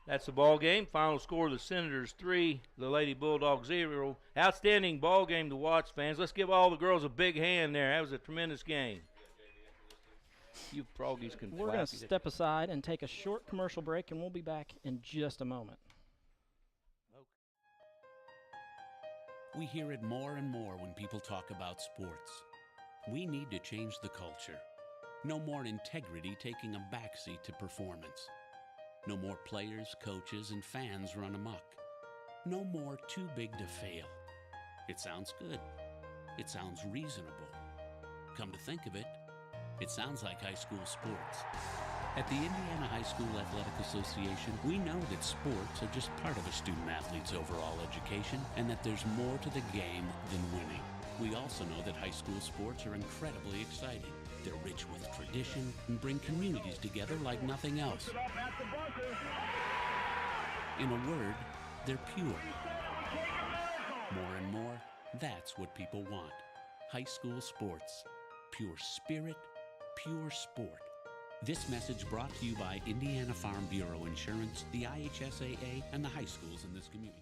That's the ball game. Final score: the Senators 3, the Lady Bulldogs 0. Outstanding ball game to watch, fans. Let's give all the girls a big hand there. That was a tremendous game. You froggies can. We're going to step aside and take a short commercial break, and we'll be back in just a moment. We hear it more and more when people talk about sports. We need to change the culture. No more integrity taking a backseat to performance. No more players, coaches, and fans run amok. No more too big to fail. It sounds good. It sounds reasonable. Come to think of it, it sounds like high school sports. At the Indiana High School Athletic Association, we know that sports are just part of a student-athlete's overall education and that there's more to the game than winning. We also know that high school sports are incredibly exciting. They're rich with tradition and bring communities together like nothing else. In a word, they're pure. More and more, that's what people want. High school sports. Pure spirit, pure sport. This message brought to you by Indiana Farm Bureau Insurance, the IHSAA, and the high schools in this community.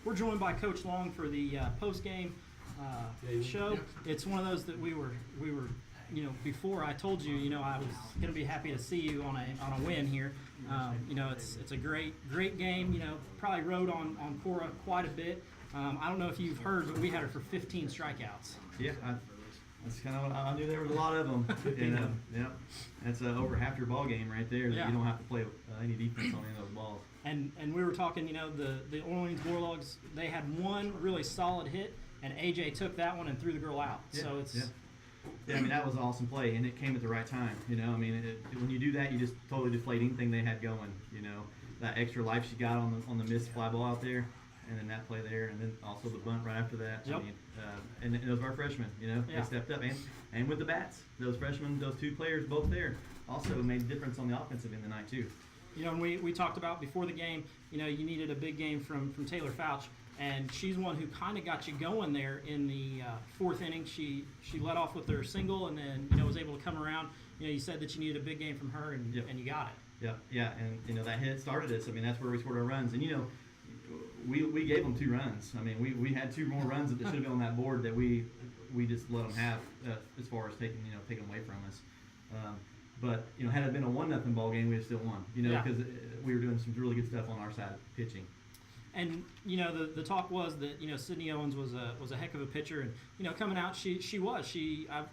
We're joined by Coach Long for the post-game show. It's one of those that we were, before I told you, I was going to be happy to see you on a win here. It's a great game. Probably rode on Cora quite a bit. I don't know if you've heard, but we had her for 15 strikeouts. Yeah, that's kind of what I knew. There was a lot of them. Yeah, that's over half your ball game right there. That you don't have to play any defense on any of those balls. And we were talking, the Orleans Warlogs, they had one really solid hit, and AJ took that one and threw the girl out. Yeah, so it's yeah. I mean, that was an awesome play, and it came at the right time. When you do that, you just totally deflate anything they had going. That extra life she got on the missed fly ball out there, and then that play there, and then also the bunt right after that. Yep. And those were our freshmen. They stepped up, and with the bats, those freshmen, those two players, both there, also made a difference on the offensive end tonight too. And we talked about before the game, you needed a big game from Taylor Fouch, and she's one who kind of got you going there in the fourth inning. She led off with her single, and then was able to come around. You said that you needed a big game from her, and Yep. and you got it. Yeah, and that hit started us. I mean, that's where we scored our runs, and we gave them 2 runs. I mean, we had 2 more runs that should have been on that board that we just let them have as far as taking them away from us. But had it been a 1-0 ball game, we'd have still won. Because we were doing some really good stuff on our side pitching. And the talk was that Sydney Owens was a heck of a pitcher, and coming out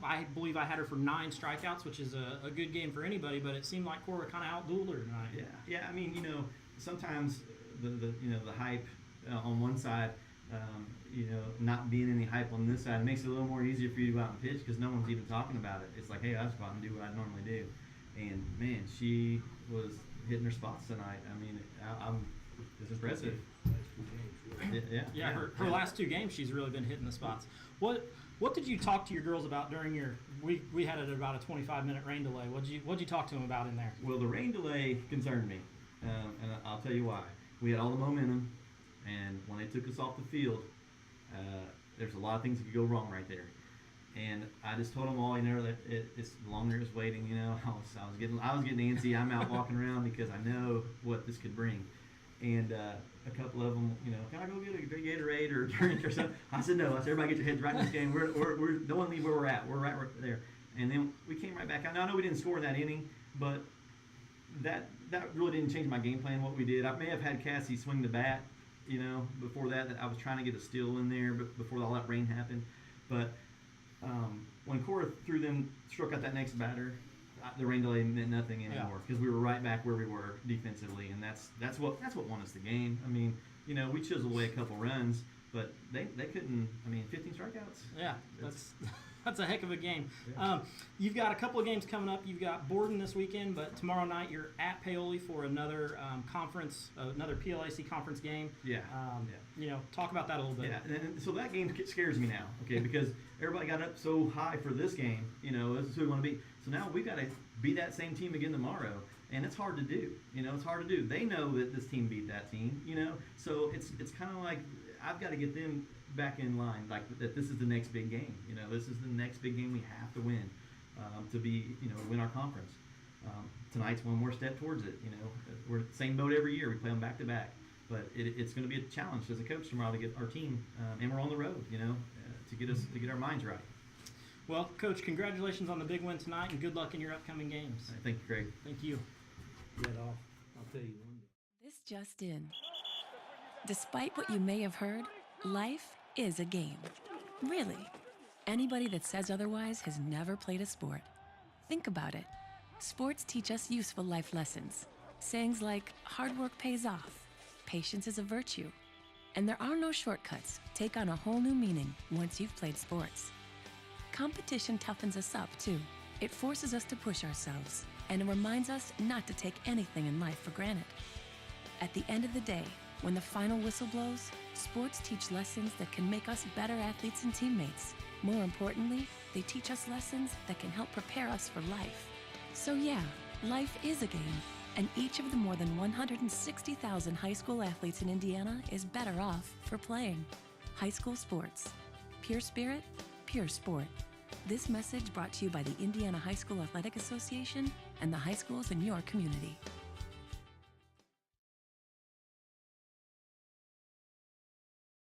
I believe I had her for 9 strikeouts, which is a good game for anybody. But it seemed like Cora kind of outdueled her tonight. Yeah. I mean, sometimes the hype on one side, not being any hype on this side, makes it a little more easier for you to go out and pitch because no one's even talking about it. It's like, hey, I just go out and do what I normally do. And man, she was hitting her spots tonight. I mean, it's impressive. Yeah. Her last 2 games, she's really been hitting the spots. What did you talk to your girls about during your? We had it about a 25-minute rain delay. What'd you talk to them about in there? Well, the rain delay concerned me, and I'll tell you why. We had all the momentum, and when they took us off the field, there's a lot of things that could go wrong right there. And I just told them all, that it's longer it's waiting. I was getting antsy. I'm out walking around because I know what this could bring. And a couple of them, can I go get a Gatorade or a drink or something? I said no. I said, everybody get your heads right in this game. We're don't want to leave where we're at. We're right there. And then we came right back out. Now I know we didn't score in that inning, but that really didn't change my game plan. What we did, I may have had Cassie swing the bat you know, before that I was trying to get a steal in there, but before all that rain happened. But when Cora struck out that next batter, the rain delay meant nothing anymore because we were right back where we were defensively, and that's what won us the game. I mean, you know, we chiseled away a couple runs, but they couldn't. I mean, 15 strikeouts. Yeah, that's a heck of a game. Yeah. You've got a couple of games coming up. You've got Borden this weekend, but tomorrow night you're at Paoli for another conference, another PLAC conference game. Yeah. You know, talk about that a little bit. Yeah, and so that game scares me now, okay, because everybody got up so high for this game. You know, this is who we want to be. So now we've got to beat that same team again tomorrow, and it's hard to do. You know, it's hard to do. They know that this team beat that team, you know, so it's kind of like I've got to get them back in line, like that this is the next big game. You know, this is the next big game we have to win to be, you know, win our conference. Tonight's one more step towards it. You know, we're in the same boat every year. We play them back to back, but it's going to be a challenge as a coach tomorrow to get our team, and we're on the road. You know, to get our minds right. Well, Coach, congratulations on the big win tonight, and good luck in your upcoming games. Thank you, Craig. Thank you. I'll tell you one day. This just in. Despite what you may have heard, life is a game. Really. Anybody that says otherwise has never played a sport. Think about it. Sports teach us useful life lessons. Sayings like, hard work pays off, patience is a virtue, and there are no shortcuts take on a whole new meaning once you've played sports. Competition toughens us up, too. It forces us to push ourselves, and it reminds us not to take anything in life for granted. At the end of the day, when the final whistle blows, sports teach lessons that can make us better athletes and teammates. More importantly, they teach us lessons that can help prepare us for life. So yeah, life is a game, and each of the more than 160,000 high school athletes in Indiana is better off for playing. High school sports. Pure spirit, pure sport. This message brought to you by the Indiana High School Athletic Association and the high schools in your community.